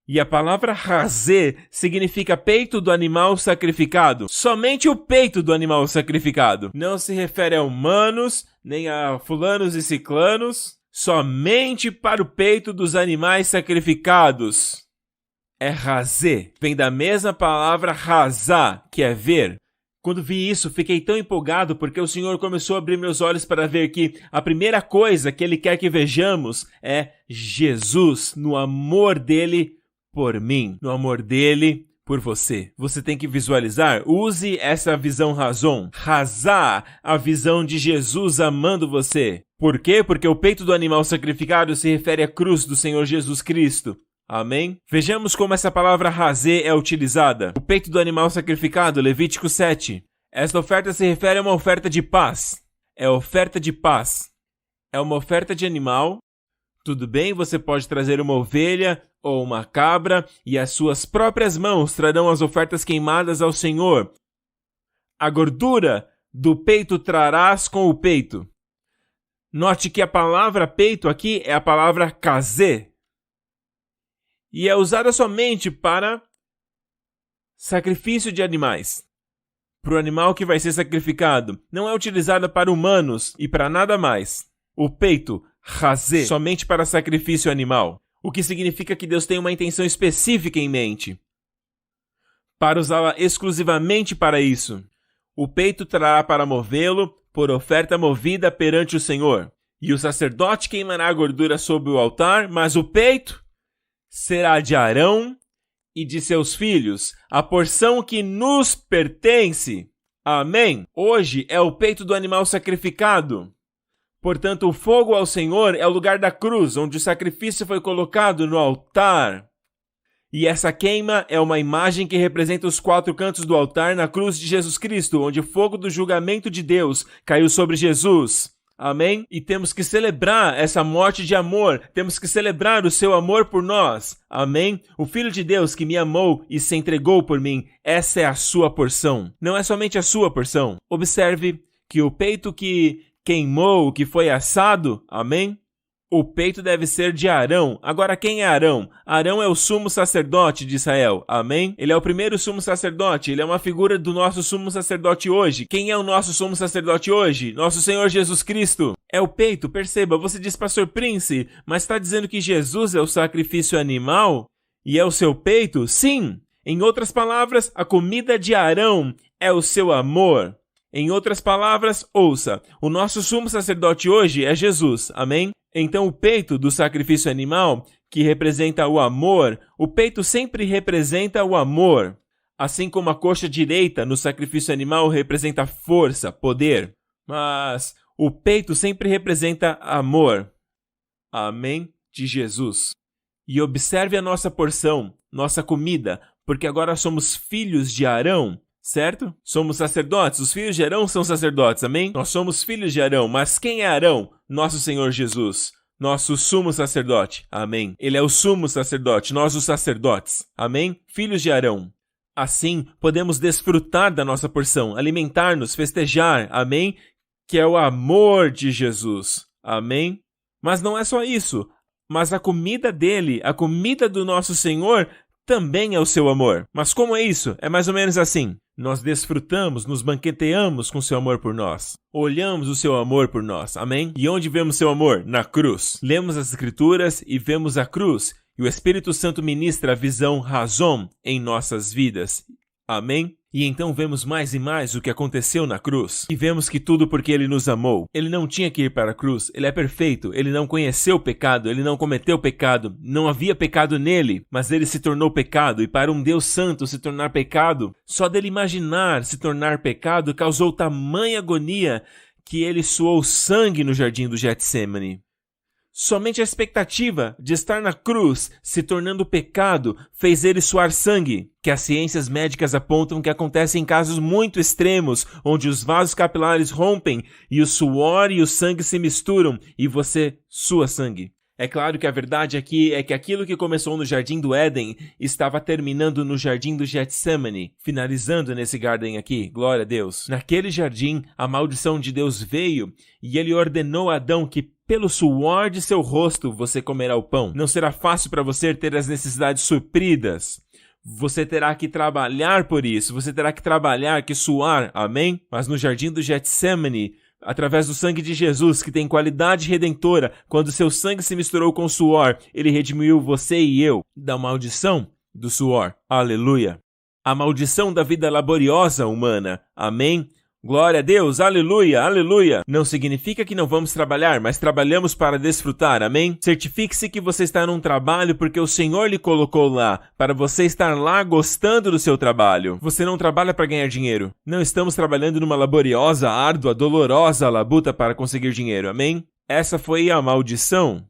E a palavra razê significa peito do animal sacrificado. Somente o peito do animal sacrificado. Não se refere a humanos, nem a fulanos e ciclanos. Somente para o peito dos animais sacrificados. É razê. Vem da mesma palavra razá, que é ver. Quando vi isso, fiquei tão empolgado porque o Senhor começou a abrir meus olhos para ver que a primeira coisa que Ele quer que vejamos é Jesus, no amor dEle por mim, no amor dEle por você. Você tem que visualizar, use essa visão razá, a visão de Jesus amando você. Por quê? Porque o peito do animal sacrificado se refere à cruz do Senhor Jesus Cristo. Amém? Vejamos como essa palavra razê é utilizada. O peito do animal sacrificado, Levítico 7. Esta oferta se refere a uma oferta de paz. É oferta de paz. É uma oferta de animal. Tudo bem, você pode trazer uma ovelha ou uma cabra e as suas próprias mãos trarão as ofertas queimadas ao Senhor. A gordura do peito trarás com o peito. Note que a palavra peito aqui é a palavra kazé. E é usada somente para sacrifício de animais. Para o animal que vai ser sacrificado. Não é utilizada para humanos e para nada mais. O peito, kazé, somente para sacrifício animal. O que significa que Deus tem uma intenção específica em mente. Para usá-la exclusivamente para isso. O peito trará para movê-lo por oferta movida perante o Senhor. E o sacerdote queimará a gordura sobre o altar, mas o peito será de Arão e de seus filhos, a porção que nos pertence. Amém? Hoje é o peito do animal sacrificado. Portanto, o fogo ao Senhor é o lugar da cruz, onde o sacrifício foi colocado no altar. E essa queima é uma imagem que representa os 4 cantos do altar na cruz de Jesus Cristo, onde o fogo do julgamento de Deus caiu sobre Jesus. Amém? E temos que celebrar essa morte de amor. Temos que celebrar o seu amor por nós. Amém? O Filho de Deus que me amou e se entregou por mim. Essa é a sua porção. Não é somente a sua porção. Observe que o peito que queimou, que foi assado, amém? O peito deve ser de Arão. Agora, quem é Arão? Arão é o sumo sacerdote de Israel. Amém? Ele é o primeiro sumo sacerdote. Ele é uma figura do nosso sumo sacerdote hoje. Quem é o nosso sumo sacerdote hoje? Nosso Senhor Jesus Cristo. É o peito. Perceba, você diz, Pastor Prince, mas está dizendo que Jesus é o sacrifício animal? E é o seu peito? Sim. Em outras palavras, a comida de Arão é o seu amor. Em outras palavras, ouça, o nosso sumo sacerdote hoje é Jesus. Amém? Então o peito do sacrifício animal, que representa o amor, o peito sempre representa o amor. Assim como a coxa direita no sacrifício animal representa força, poder. Mas o peito sempre representa amor. Amém? De Jesus. E observe a nossa porção, nossa comida, porque agora somos filhos de Arão. Certo? Somos sacerdotes. Os filhos de Arão são sacerdotes, amém? Nós somos filhos de Arão. Mas quem é Arão? Nosso Senhor Jesus. Nosso sumo sacerdote. Amém? Ele é o sumo sacerdote. Nós os sacerdotes. Amém? Filhos de Arão. Assim, podemos desfrutar da nossa porção, alimentar-nos, festejar. Amém? Que é o amor de Jesus. Amém? Mas não é só isso. Mas a comida dele, a comida do nosso Senhor, também é o seu amor. Mas como é isso? É mais ou menos assim. Nós desfrutamos, nos banqueteamos com seu amor por nós. Olhamos o seu amor por nós. Amém? E onde vemos seu amor? Na cruz. Lemos as Escrituras e vemos a cruz. E o Espírito Santo ministra a visão razão em nossas vidas. Amém? E então vemos mais e mais o que aconteceu na cruz. E vemos que tudo porque Ele nos amou. Ele não tinha que ir para a cruz. Ele é perfeito. Ele não conheceu o pecado. Ele não cometeu pecado. Não havia pecado nele. Mas Ele se tornou pecado. E para um Deus santo se tornar pecado, só dele imaginar se tornar pecado causou tamanha agonia que Ele suou sangue no jardim do Getsêmani. Somente a expectativa de estar na cruz, se tornando pecado, fez ele suar sangue, que as ciências médicas apontam que acontece em casos muito extremos, onde os vasos capilares rompem e o suor e o sangue se misturam e você sua sangue. É claro que a verdade aqui é que aquilo que começou no Jardim do Éden estava terminando no Jardim do Getsêmani, finalizando nesse jardim aqui, glória a Deus. Naquele jardim, a maldição de Deus veio e ele ordenou a Adão que pelo suor de seu rosto você comerá o pão. Não será fácil para você ter as necessidades supridas. Você terá que trabalhar por isso. Você terá que trabalhar, que suar. Amém? Mas no jardim do Getsêmani, através do sangue de Jesus, que tem qualidade redentora, quando seu sangue se misturou com o suor, ele redimiu você e eu da maldição do suor. Aleluia. A maldição da vida laboriosa humana. Amém? Glória a Deus, aleluia, aleluia. Não significa que não vamos trabalhar, mas trabalhamos para desfrutar, amém? Certifique-se que você está num trabalho porque o Senhor lhe colocou lá, para você estar lá gostando do seu trabalho. Você não trabalha para ganhar dinheiro. Não estamos trabalhando numa laboriosa, árdua, dolorosa labuta para conseguir dinheiro, amém? Essa foi a maldição.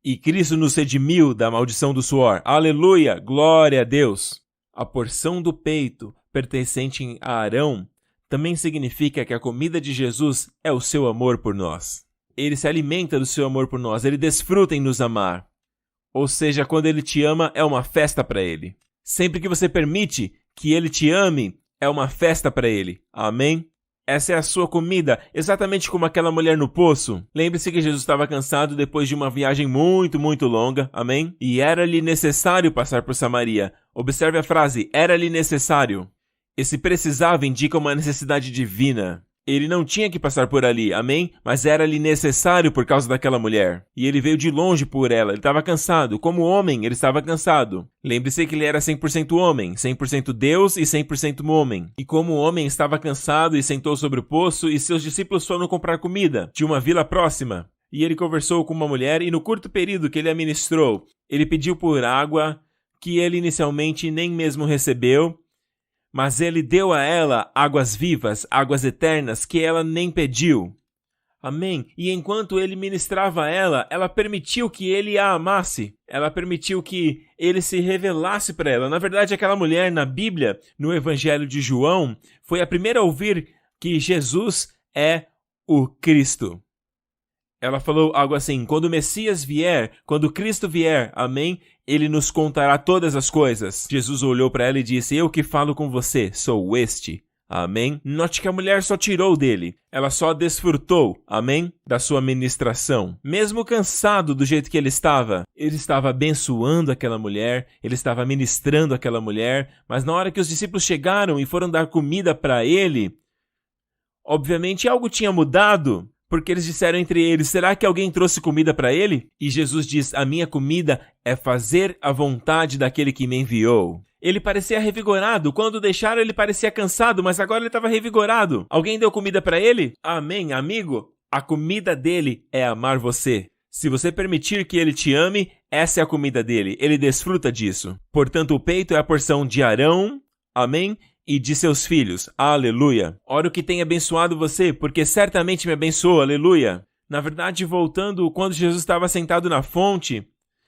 E Cristo nos redimiu da maldição do suor. Aleluia, glória a Deus. A porção do peito pertencente a Arão também significa que a comida de Jesus é o seu amor por nós. Ele se alimenta do seu amor por nós, ele desfruta em nos amar. Ou seja, quando ele te ama, é uma festa para ele. Sempre que você permite que ele te ame, é uma festa para ele. Amém? Essa é a sua comida, exatamente como aquela mulher no poço. Lembre-se que Jesus estava cansado depois de uma viagem muito, muito longa. Amém? E era-lhe necessário passar por Samaria. Observe a frase, era-lhe necessário. Esse precisava indica uma necessidade divina. Ele não tinha que passar por ali, amém? Mas era-lhe necessário por causa daquela mulher. E ele veio de longe por ela, ele estava cansado. Como homem, ele estava cansado. Lembre-se que ele era 100% homem, 100% Deus e 100% homem. E como homem estava cansado e sentou sobre o poço e seus discípulos foram comprar comida de uma vila próxima. E ele conversou com uma mulher e no curto período que ele a ministrou, ele pediu por água que ele inicialmente nem mesmo recebeu. Mas ele deu a ela águas vivas, águas eternas, que ela nem pediu. Amém? E enquanto ele ministrava a ela, ela permitiu que ele a amasse. Ela permitiu que ele se revelasse para ela. Na verdade, aquela mulher na Bíblia, no Evangelho de João, foi a primeira a ouvir que Jesus é o Cristo. Ela falou algo assim, quando o Messias vier, quando Cristo vier, amém, ele nos contará todas as coisas. Jesus olhou para ela e disse, eu que falo com você, sou este. Amém? Note que a mulher só tirou dele. Ela só desfrutou, amém, da sua ministração. Mesmo cansado do jeito que ele estava abençoando aquela mulher, ele estava ministrando aquela mulher, mas na hora que os discípulos chegaram e foram dar comida para ele, obviamente algo tinha mudado. Porque eles disseram entre eles, será que alguém trouxe comida para ele? E Jesus diz, a minha comida é fazer a vontade daquele que me enviou. Ele parecia revigorado. Quando o deixaram, ele parecia cansado, mas agora ele estava revigorado. Alguém deu comida para ele? Amém, amigo? A comida dele é amar você. Se você permitir que ele te ame, essa é a comida dele. Ele desfruta disso. Portanto, o peito é a porção de Arão. Amém? E de seus filhos, aleluia. Ora o que tem abençoado você, porque certamente me abençoa, aleluia. Na verdade, voltando, quando Jesus estava sentado na fonte,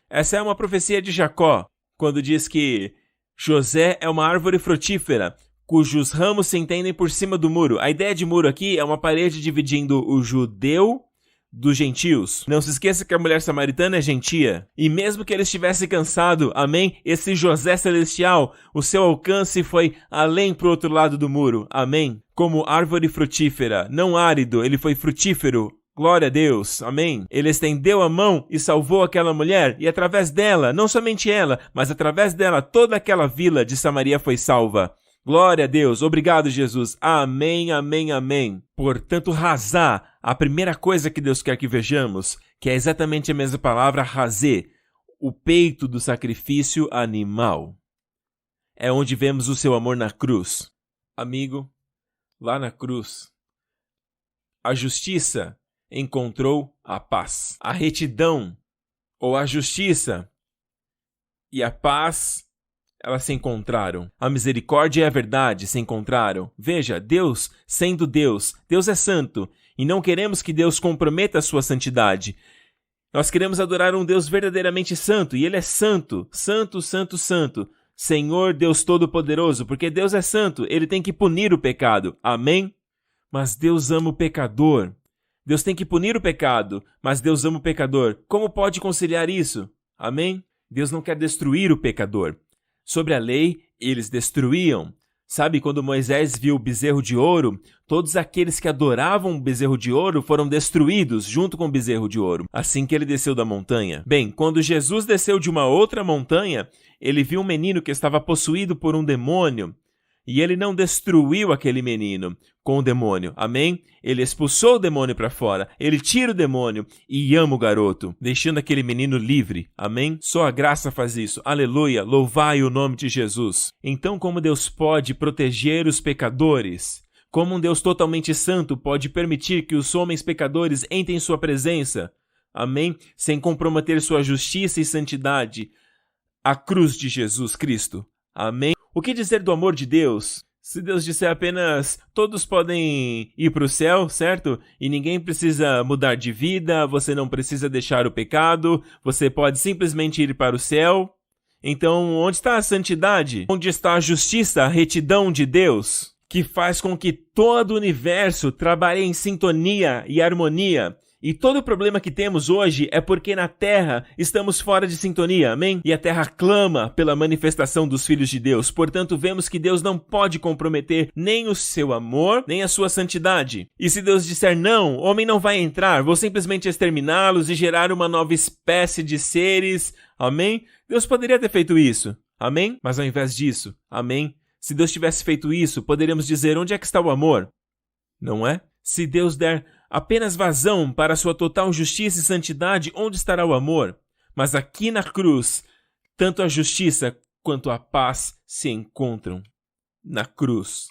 essa é uma profecia de Jacó, quando diz que José é uma árvore frutífera, cujos ramos se entendem por cima do muro. A ideia de muro aqui é uma parede dividindo o judeu dos gentios. Não se esqueça que a mulher samaritana é gentia. E mesmo que ele estivesse cansado, amém? Esse José celestial, o seu alcance foi além pro outro lado do muro, amém? Como árvore frutífera, não árido, ele foi frutífero, Glória a Deus, amém. Ele estendeu a mão e salvou aquela mulher, e através dela, não somente ela, mas através dela, toda aquela vila de Samaria foi salva. Glória a Deus, obrigado Jesus, amém, amém, amém. Portanto, razar, a primeira coisa que Deus quer que vejamos, que é exatamente a mesma palavra, razê, o peito do sacrifício animal. É onde vemos o seu amor na cruz. Amigo, lá na cruz, a justiça encontrou a paz. A retidão, ou a justiça e a paz, elas se encontraram. A misericórdia e a verdade se encontraram. Veja, Deus, sendo Deus, Deus é santo, e não queremos que Deus comprometa a sua santidade. Nós queremos adorar um Deus verdadeiramente santo, e Ele é santo, santo, santo, santo. Senhor Deus Todo-Poderoso, porque Deus é santo, Ele tem que punir o pecado. Amém? Mas Deus ama o pecador. Deus tem que punir o pecado, mas Deus ama o pecador. Como pode conciliar isso? Amém? Deus não quer destruir o pecador. Sobre a lei, eles destruíam. Sabe, quando Moisés viu o bezerro de ouro, todos aqueles que adoravam o bezerro de ouro foram destruídos junto com o bezerro de ouro, assim que ele desceu da montanha. Bem, quando Jesus desceu de uma outra montanha, ele viu um menino que estava possuído por um demônio. E ele não destruiu aquele menino com o demônio, amém? Ele expulsou o demônio para fora, ele tira o demônio e ama o garoto, deixando aquele menino livre, amém? Só a graça faz isso, aleluia, louvai o nome de Jesus. Então, como Deus pode proteger os pecadores? Como um Deus totalmente santo pode permitir que os homens pecadores entrem em sua presença, amém? Sem comprometer sua justiça e santidade? A cruz de Jesus Cristo, amém? O que dizer do amor de Deus? Se Deus disser apenas todos podem ir para o céu, certo? E ninguém precisa mudar de vida, você não precisa deixar o pecado, você pode simplesmente ir para o céu. Então, onde está a santidade? Onde está a justiça, a retidão de Deus? Que faz com que todo o universo trabalhe em sintonia e harmonia. E todo o problema que temos hoje é porque na Terra estamos fora de sintonia, amém? E a Terra clama pela manifestação dos filhos de Deus. Portanto, vemos que Deus não pode comprometer nem o seu amor, nem a sua santidade. E se Deus disser não, o homem não vai entrar, vou simplesmente exterminá-los e gerar uma nova espécie de seres, amém? Deus poderia ter feito isso, amém? Mas ao invés disso, amém? Se Deus tivesse feito isso, poderíamos dizer, onde é que está o amor? Não é? Se Deus der apenas vazão para a sua total justiça e santidade, onde estará o amor? Mas aqui na cruz, tanto a justiça quanto a paz se encontram na cruz.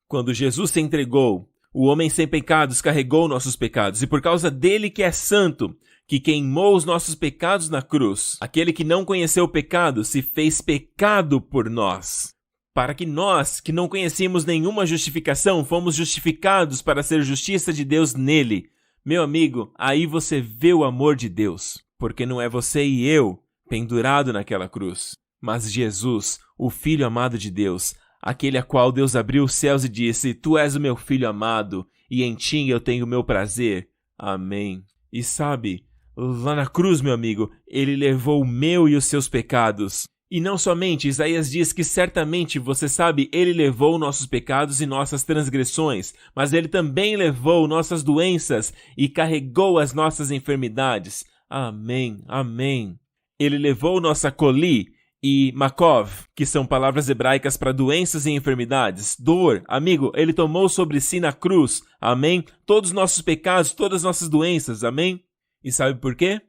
Quando Jesus se entregou, o homem sem pecados carregou nossos pecados, e por causa dele que é santo, que queimou os nossos pecados na cruz, aquele que não conheceu o pecado se fez pecado por nós, para que nós, que não conhecíamos nenhuma justificação, fomos justificados para ser justiça de Deus nele. Meu amigo, aí você vê o amor de Deus, porque não é você e eu pendurado naquela cruz, mas Jesus, o Filho amado de Deus, aquele a qual Deus abriu os céus e disse, Tu és o meu Filho amado, e em ti eu tenho o meu prazer. Amém. E sabe, lá na cruz, meu amigo, ele levou o meu e os seus pecados. E não somente, Isaías diz que certamente, você sabe, ele levou nossos pecados e nossas transgressões, mas ele também levou nossas doenças e carregou as nossas enfermidades. Amém, amém. Ele levou nossa coli e makov, que são palavras hebraicas para doenças e enfermidades, dor. Amigo, ele tomou sobre si na cruz, amém? Todos os nossos pecados, todas as nossas doenças, amém? E sabe por quê?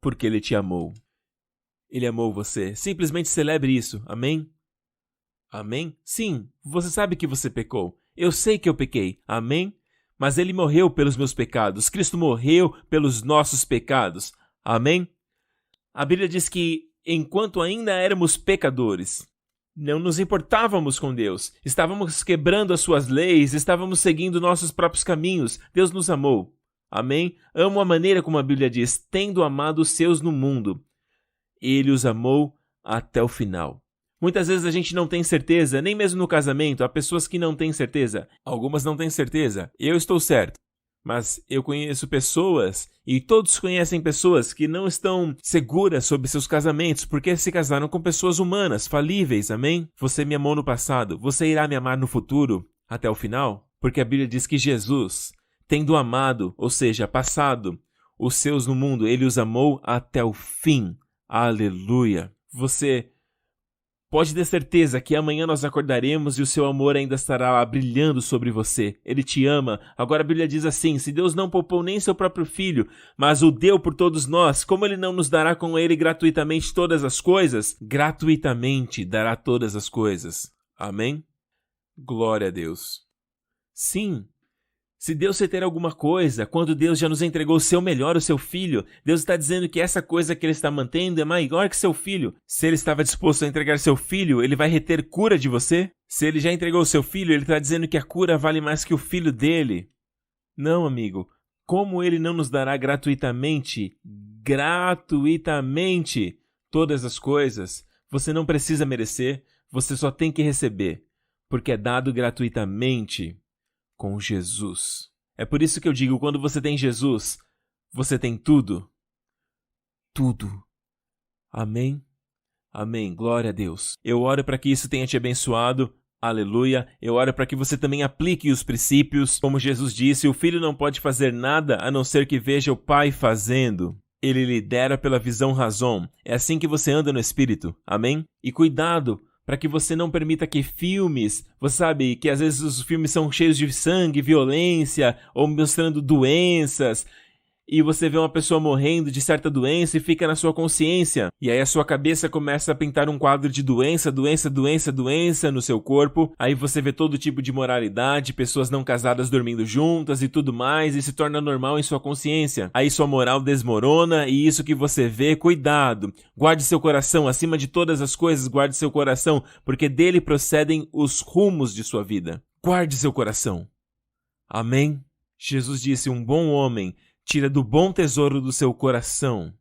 Porque ele te amou. Ele amou você. Simplesmente celebre isso. Amém? Amém? Sim, você sabe que você pecou. Eu sei que eu pequei. Amém? Mas ele morreu pelos meus pecados. Cristo morreu pelos nossos pecados. Amém? A Bíblia diz que, enquanto ainda éramos pecadores, não nos importávamos com Deus. Estávamos quebrando as suas leis, estávamos seguindo nossos próprios caminhos. Deus nos amou. Amém? Amo a maneira como a Bíblia diz, tendo amado os seus no mundo. Ele os amou até o final. Muitas vezes a gente não tem certeza, nem mesmo no casamento, há pessoas que não têm certeza. Algumas não têm certeza. Eu estou certo. Mas eu conheço pessoas, e todos conhecem pessoas que não estão seguras sobre seus casamentos, porque se casaram com pessoas humanas, falíveis, amém? Você me amou no passado, você irá me amar no futuro, até o final? Porque a Bíblia diz que Jesus Tendo amado, ou seja, passado, os seus no mundo, ele os amou até o fim. Aleluia! Você pode ter certeza que amanhã nós acordaremos e o seu amor ainda estará lá brilhando sobre você. Ele te ama. Agora a Bíblia diz assim, se Deus não poupou nem seu próprio filho, mas o deu por todos nós, como ele não nos dará com ele gratuitamente todas as coisas? Gratuitamente dará todas as coisas. Amém? Glória a Deus. Sim. Se Deus reter alguma coisa, quando Deus já nos entregou o seu melhor, o seu filho, Deus está dizendo que essa coisa que ele está mantendo é maior que seu filho. Se ele estava disposto a entregar seu filho, ele vai reter cura de você? Se ele já entregou o seu filho, ele está dizendo que a cura vale mais que o filho dele? Não, amigo. Como ele não nos dará gratuitamente todas as coisas? Você não precisa merecer, você só tem que receber, porque é dado gratuitamente. Com Jesus. É por isso que eu digo, quando você tem Jesus, você tem tudo. Tudo. Amém? Amém. Glória a Deus. Eu oro para que isso tenha te abençoado. Aleluia. Eu oro para que você também aplique os princípios. Como Jesus disse, o filho não pode fazer nada a não ser que veja o pai fazendo. Ele lidera pela visão razão. É assim que você anda no Espírito. Amém? E cuidado para que você não permita que filmes, você sabe que às vezes os filmes são cheios de sangue, violência, ou mostrando doenças, e você vê uma pessoa morrendo de certa doença e fica na sua consciência. E aí a sua cabeça começa a pintar um quadro de doença no seu corpo. Aí você vê todo tipo de moralidade, pessoas não casadas dormindo juntas e tudo mais, e se torna normal em sua consciência. Aí sua moral desmorona e isso que você vê, cuidado. Guarde seu coração, acima de todas as coisas, guarde seu coração, porque dele procedem os rumos de sua vida. Guarde seu coração. Amém? Jesus disse, um bom homem tira do bom tesouro do seu coração.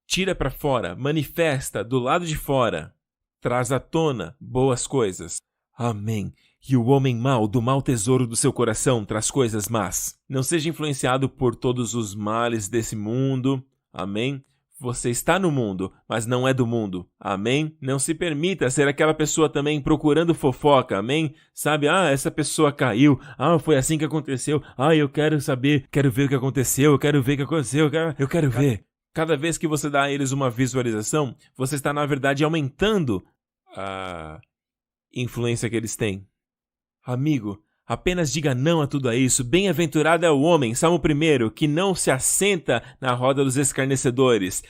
Tira para fora, manifesta do lado de fora. Traz à tona boas coisas. Amém. E o homem mau do mau tesouro do seu coração traz coisas más. Não seja influenciado por todos os males desse mundo. Amém. Você está no mundo, mas não é do mundo. Amém? Não se permita ser aquela pessoa também procurando fofoca. Amém? Sabe, essa pessoa caiu. Foi assim que aconteceu. Eu quero saber, quero ver o que aconteceu, eu quero ver o que aconteceu, eu quero ver. Cada vez que você dá a eles uma visualização, você está, na verdade, aumentando a influência que eles têm. Amigo, apenas diga não a tudo isso. Bem-aventurado é o homem, Salmo 1, que não se assenta na roda dos escarnecedores.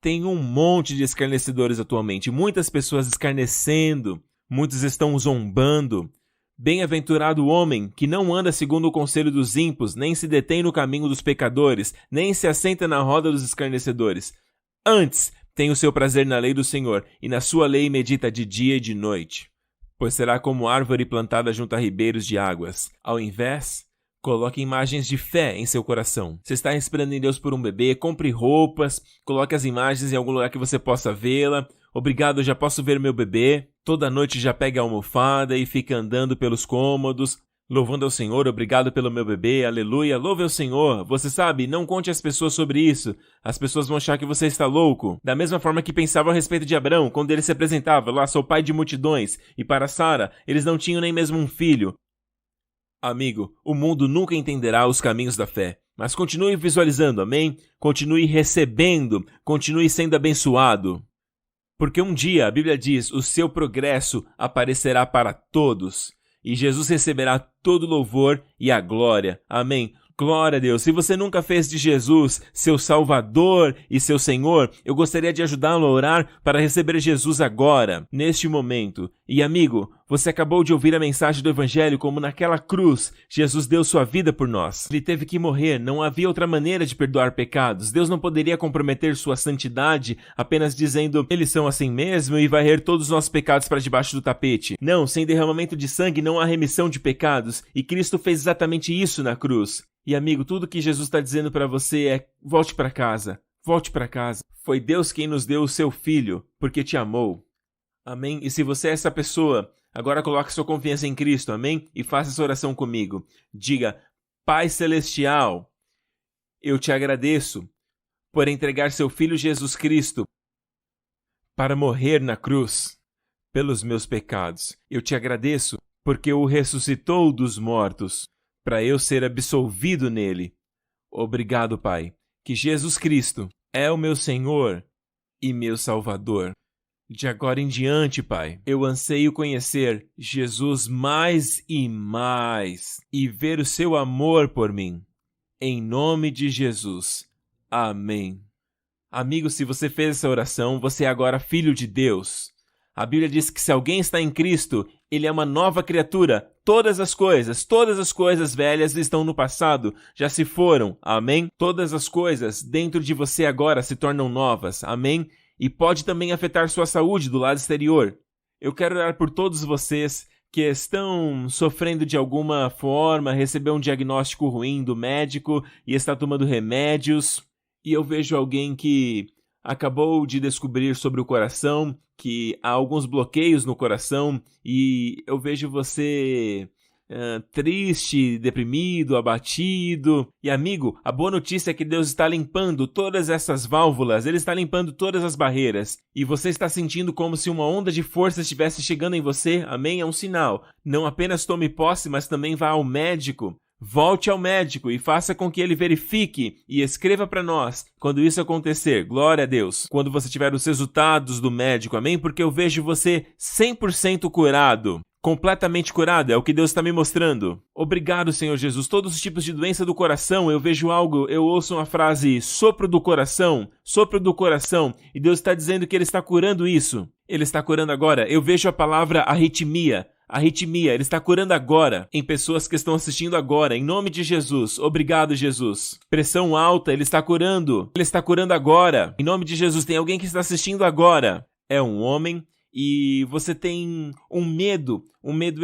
Tem um monte de escarnecedores atualmente, muitas pessoas escarnecendo, muitos estão zombando. Bem-aventurado o homem, que não anda segundo o conselho dos ímpios, nem se detém no caminho dos pecadores, nem se assenta na roda dos escarnecedores. Antes, tem o seu prazer na lei do Senhor, e na sua lei medita de dia e de noite. Pois será como árvore plantada junto a ribeiros de águas. Ao invés, coloque imagens de fé em seu coração. Você está esperando em Deus por um bebê, compre roupas, coloque as imagens em algum lugar que você possa vê-la. Obrigado, eu já posso ver meu bebê. Toda noite já pega a almofada e fica andando pelos cômodos, louvando ao Senhor, obrigado pelo meu bebê, aleluia, louve ao Senhor. Você sabe, não conte às pessoas sobre isso. As pessoas vão achar que você está louco. Da mesma forma que pensavam a respeito de Abraão, quando ele se apresentava, lá, sou pai de multidões. E para Sara, eles não tinham nem mesmo um filho. Amigo, o mundo nunca entenderá os caminhos da fé. Mas continue visualizando, amém? Continue recebendo, continue sendo abençoado. Porque um dia, a Bíblia diz, o seu progresso aparecerá para todos. E Jesus receberá todo o louvor e a glória. Amém. Glória a Deus. Se você nunca fez de Jesus seu Salvador e seu Senhor, eu gostaria de ajudá-lo a orar para receber Jesus agora, neste momento. E amigo, você acabou de ouvir a mensagem do Evangelho como naquela cruz, Jesus deu sua vida por nós. Ele teve que morrer, não havia outra maneira de perdoar pecados. Deus não poderia comprometer sua santidade apenas dizendo, eles são assim mesmo e varrer todos os nossos pecados para debaixo do tapete. Não, sem derramamento de sangue não há remissão de pecados. E Cristo fez exatamente isso na cruz. E amigo, tudo que Jesus está dizendo para você é, volte para casa, volte para casa. Foi Deus quem nos deu o seu Filho, porque te amou. Amém? E se você é essa pessoa, agora coloque sua confiança em Cristo, amém? E faça essa oração comigo. Diga, Pai Celestial, eu te agradeço por entregar seu Filho Jesus Cristo para morrer na cruz pelos meus pecados. Eu te agradeço porque o ressuscitou dos mortos para eu ser absolvido nele. Obrigado, Pai, que Jesus Cristo é o meu Senhor e meu Salvador. De agora em diante, Pai, eu anseio conhecer Jesus mais e ver o seu amor por mim. Em nome de Jesus. Amém. Amigo, se você fez essa oração, você é agora filho de Deus. A Bíblia diz que se alguém está em Cristo, ele é uma nova criatura. Todas as coisas velhas estão no passado, já se foram. Amém? Todas as coisas dentro de você agora se tornam novas. Amém? E pode também afetar sua saúde do lado exterior. Eu quero orar por todos vocês que estão sofrendo de alguma forma, recebeu um diagnóstico ruim do médico e está tomando remédios. E eu vejo alguém que acabou de descobrir sobre o coração, que há alguns bloqueios no coração, e eu vejo você triste, deprimido, abatido. E amigo, a boa notícia é que Deus está limpando todas essas válvulas, Ele está limpando todas as barreiras, e você está sentindo como se uma onda de força estivesse chegando em você. Amém? É um sinal. Não apenas tome posse, mas também vá ao médico. Volte ao médico e faça com que ele verifique e escreva para nós quando isso acontecer. Glória a Deus. Quando você tiver os resultados do médico, amém? Porque eu vejo você 100% curado. Completamente curado, é o que Deus está me mostrando. Obrigado, Senhor Jesus. Todos os tipos de doença do coração, eu vejo algo, eu ouço uma frase, sopro do coração, e Deus está dizendo que Ele está curando isso. Ele está curando agora. Eu vejo a palavra arritmia, Ele está curando agora, em pessoas que estão assistindo agora, em nome de Jesus. Obrigado, Jesus. Pressão alta, Ele está curando agora, em nome de Jesus. Tem alguém que está assistindo agora. É um homem. E você tem um medo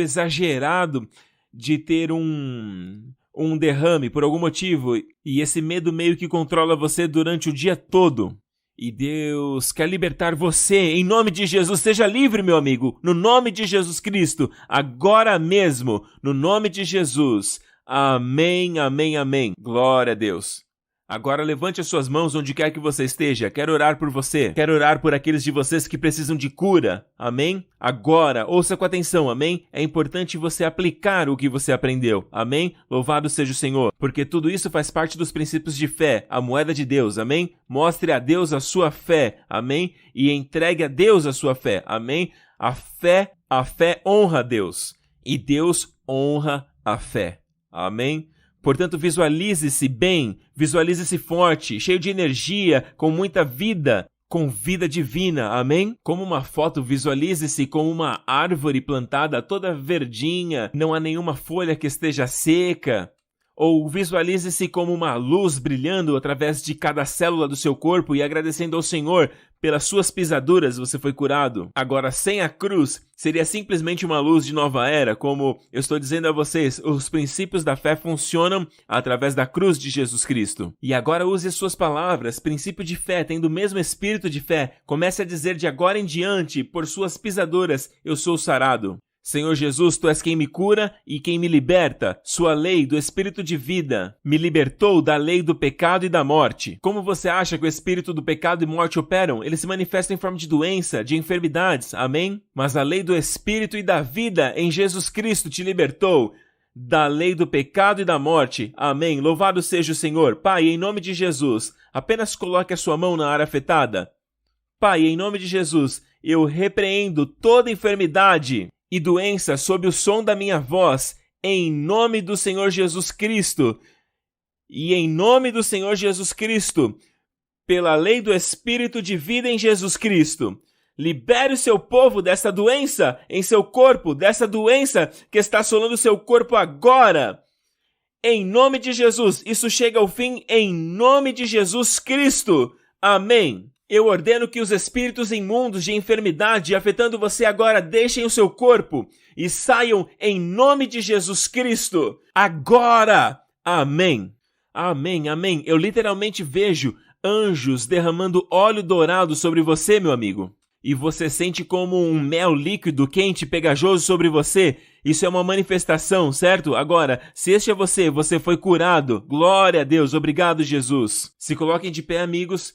exagerado de ter um derrame por algum motivo, e esse medo meio que controla você durante o dia todo. E Deus quer libertar você, em nome de Jesus. Seja livre, meu amigo, no nome de Jesus Cristo, agora mesmo, no nome de Jesus. Amém, amém, amém. Glória a Deus. Agora levante as suas mãos onde quer que você esteja. Quero orar por você. Quero orar por aqueles de vocês que precisam de cura. Amém? Agora, ouça com atenção. Amém? É importante você aplicar o que você aprendeu. Amém? Louvado seja o Senhor. Porque tudo isso faz parte dos princípios de fé, a moeda de Deus. Amém? Mostre a Deus a sua fé. Amém? E entregue a Deus a sua fé. Amém? A fé honra a Deus. E Deus honra a fé. Amém? Portanto, visualize-se bem, visualize-se forte, cheio de energia, com muita vida, com vida divina, amém? Como uma foto, visualize-se como uma árvore plantada toda verdinha, não há nenhuma folha que esteja seca. Ou visualize-se como uma luz brilhando através de cada célula do seu corpo e agradecendo ao Senhor pelas suas pisaduras você foi curado. Agora, sem a cruz, seria simplesmente uma luz de nova era, como eu estou dizendo a vocês, os princípios da fé funcionam através da cruz de Jesus Cristo. E agora use as suas palavras, princípio de fé, tendo o mesmo espírito de fé, comece a dizer de agora em diante, por suas pisaduras, eu sou sarado. Senhor Jesus, Tu és quem me cura e quem me liberta. Sua lei do Espírito de vida me libertou da lei do pecado e da morte. Como você acha que o Espírito do pecado e morte operam? Eles se manifestam em forma de doença, de enfermidades. Amém? Mas a lei do Espírito e da vida em Jesus Cristo te libertou da lei do pecado e da morte. Amém? Louvado seja o Senhor. Pai, em nome de Jesus, apenas coloque a sua mão na área afetada. Pai, em nome de Jesus, eu repreendo toda enfermidade e doença sob o som da minha voz, em nome do Senhor Jesus Cristo. E em nome do Senhor Jesus Cristo, pela lei do Espírito de vida em Jesus Cristo, libere o seu povo dessa doença em seu corpo, dessa doença que está assolando o seu corpo agora. Em nome de Jesus, isso chega ao fim em nome de Jesus Cristo. Amém. Eu ordeno que os espíritos imundos de enfermidade afetando você agora deixem o seu corpo e saiam em nome de Jesus Cristo. Agora! Amém. Amém, amém. Eu literalmente vejo anjos derramando óleo dourado sobre você, meu amigo. E você sente como um mel líquido, quente, pegajoso sobre você. Isso é uma manifestação, certo? Agora, se este é você, você foi curado. Glória a Deus. Obrigado, Jesus. Se coloquem de pé, amigos.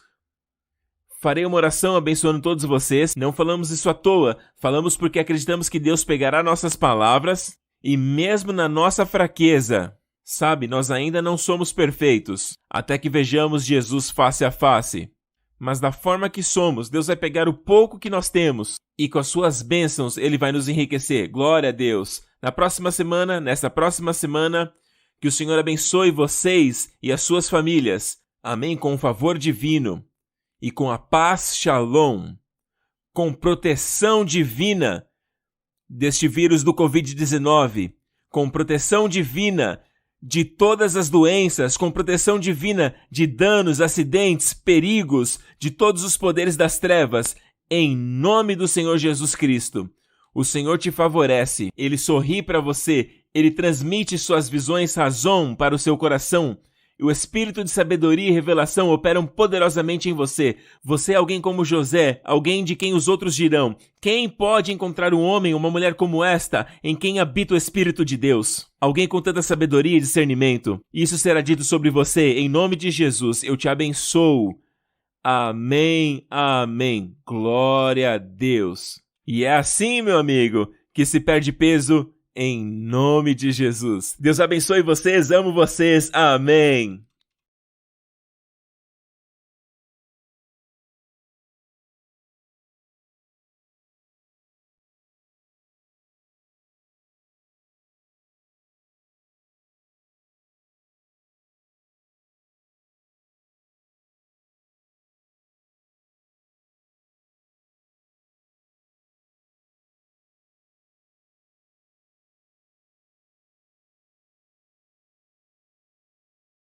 Farei uma oração abençoando todos vocês. Não falamos isso à toa. Falamos porque acreditamos que Deus pegará nossas palavras e mesmo na nossa fraqueza, Sabe, nós ainda não somos perfeitos, até que vejamos Jesus face a face. Mas da forma que somos, Deus vai pegar o pouco que nós temos e com as suas bênçãos Ele vai nos enriquecer. Glória a Deus! Nessa próxima semana, que o Senhor abençoe vocês e as suas famílias. Amém? Com o favor divino e com a paz Shalom, com proteção divina deste vírus do Covid-19, com proteção divina de todas as doenças, com proteção divina de danos, acidentes, perigos, de todos os poderes das trevas, em nome do Senhor Jesus Cristo. O Senhor te favorece, Ele sorri para você, Ele transmite suas visões razão para o seu coração, e o espírito de sabedoria e revelação operam poderosamente em você. Você é alguém como José, alguém de quem os outros dirão: quem pode encontrar um homem, uma mulher como esta, em quem habita o Espírito de Deus? Alguém com tanta sabedoria e discernimento. Isso será dito sobre você, em nome de Jesus. Eu te abençoo. Amém, amém. Glória a Deus. E é assim, meu amigo, que se perde peso em nome de Jesus. Deus abençoe vocês, amo vocês. Amém.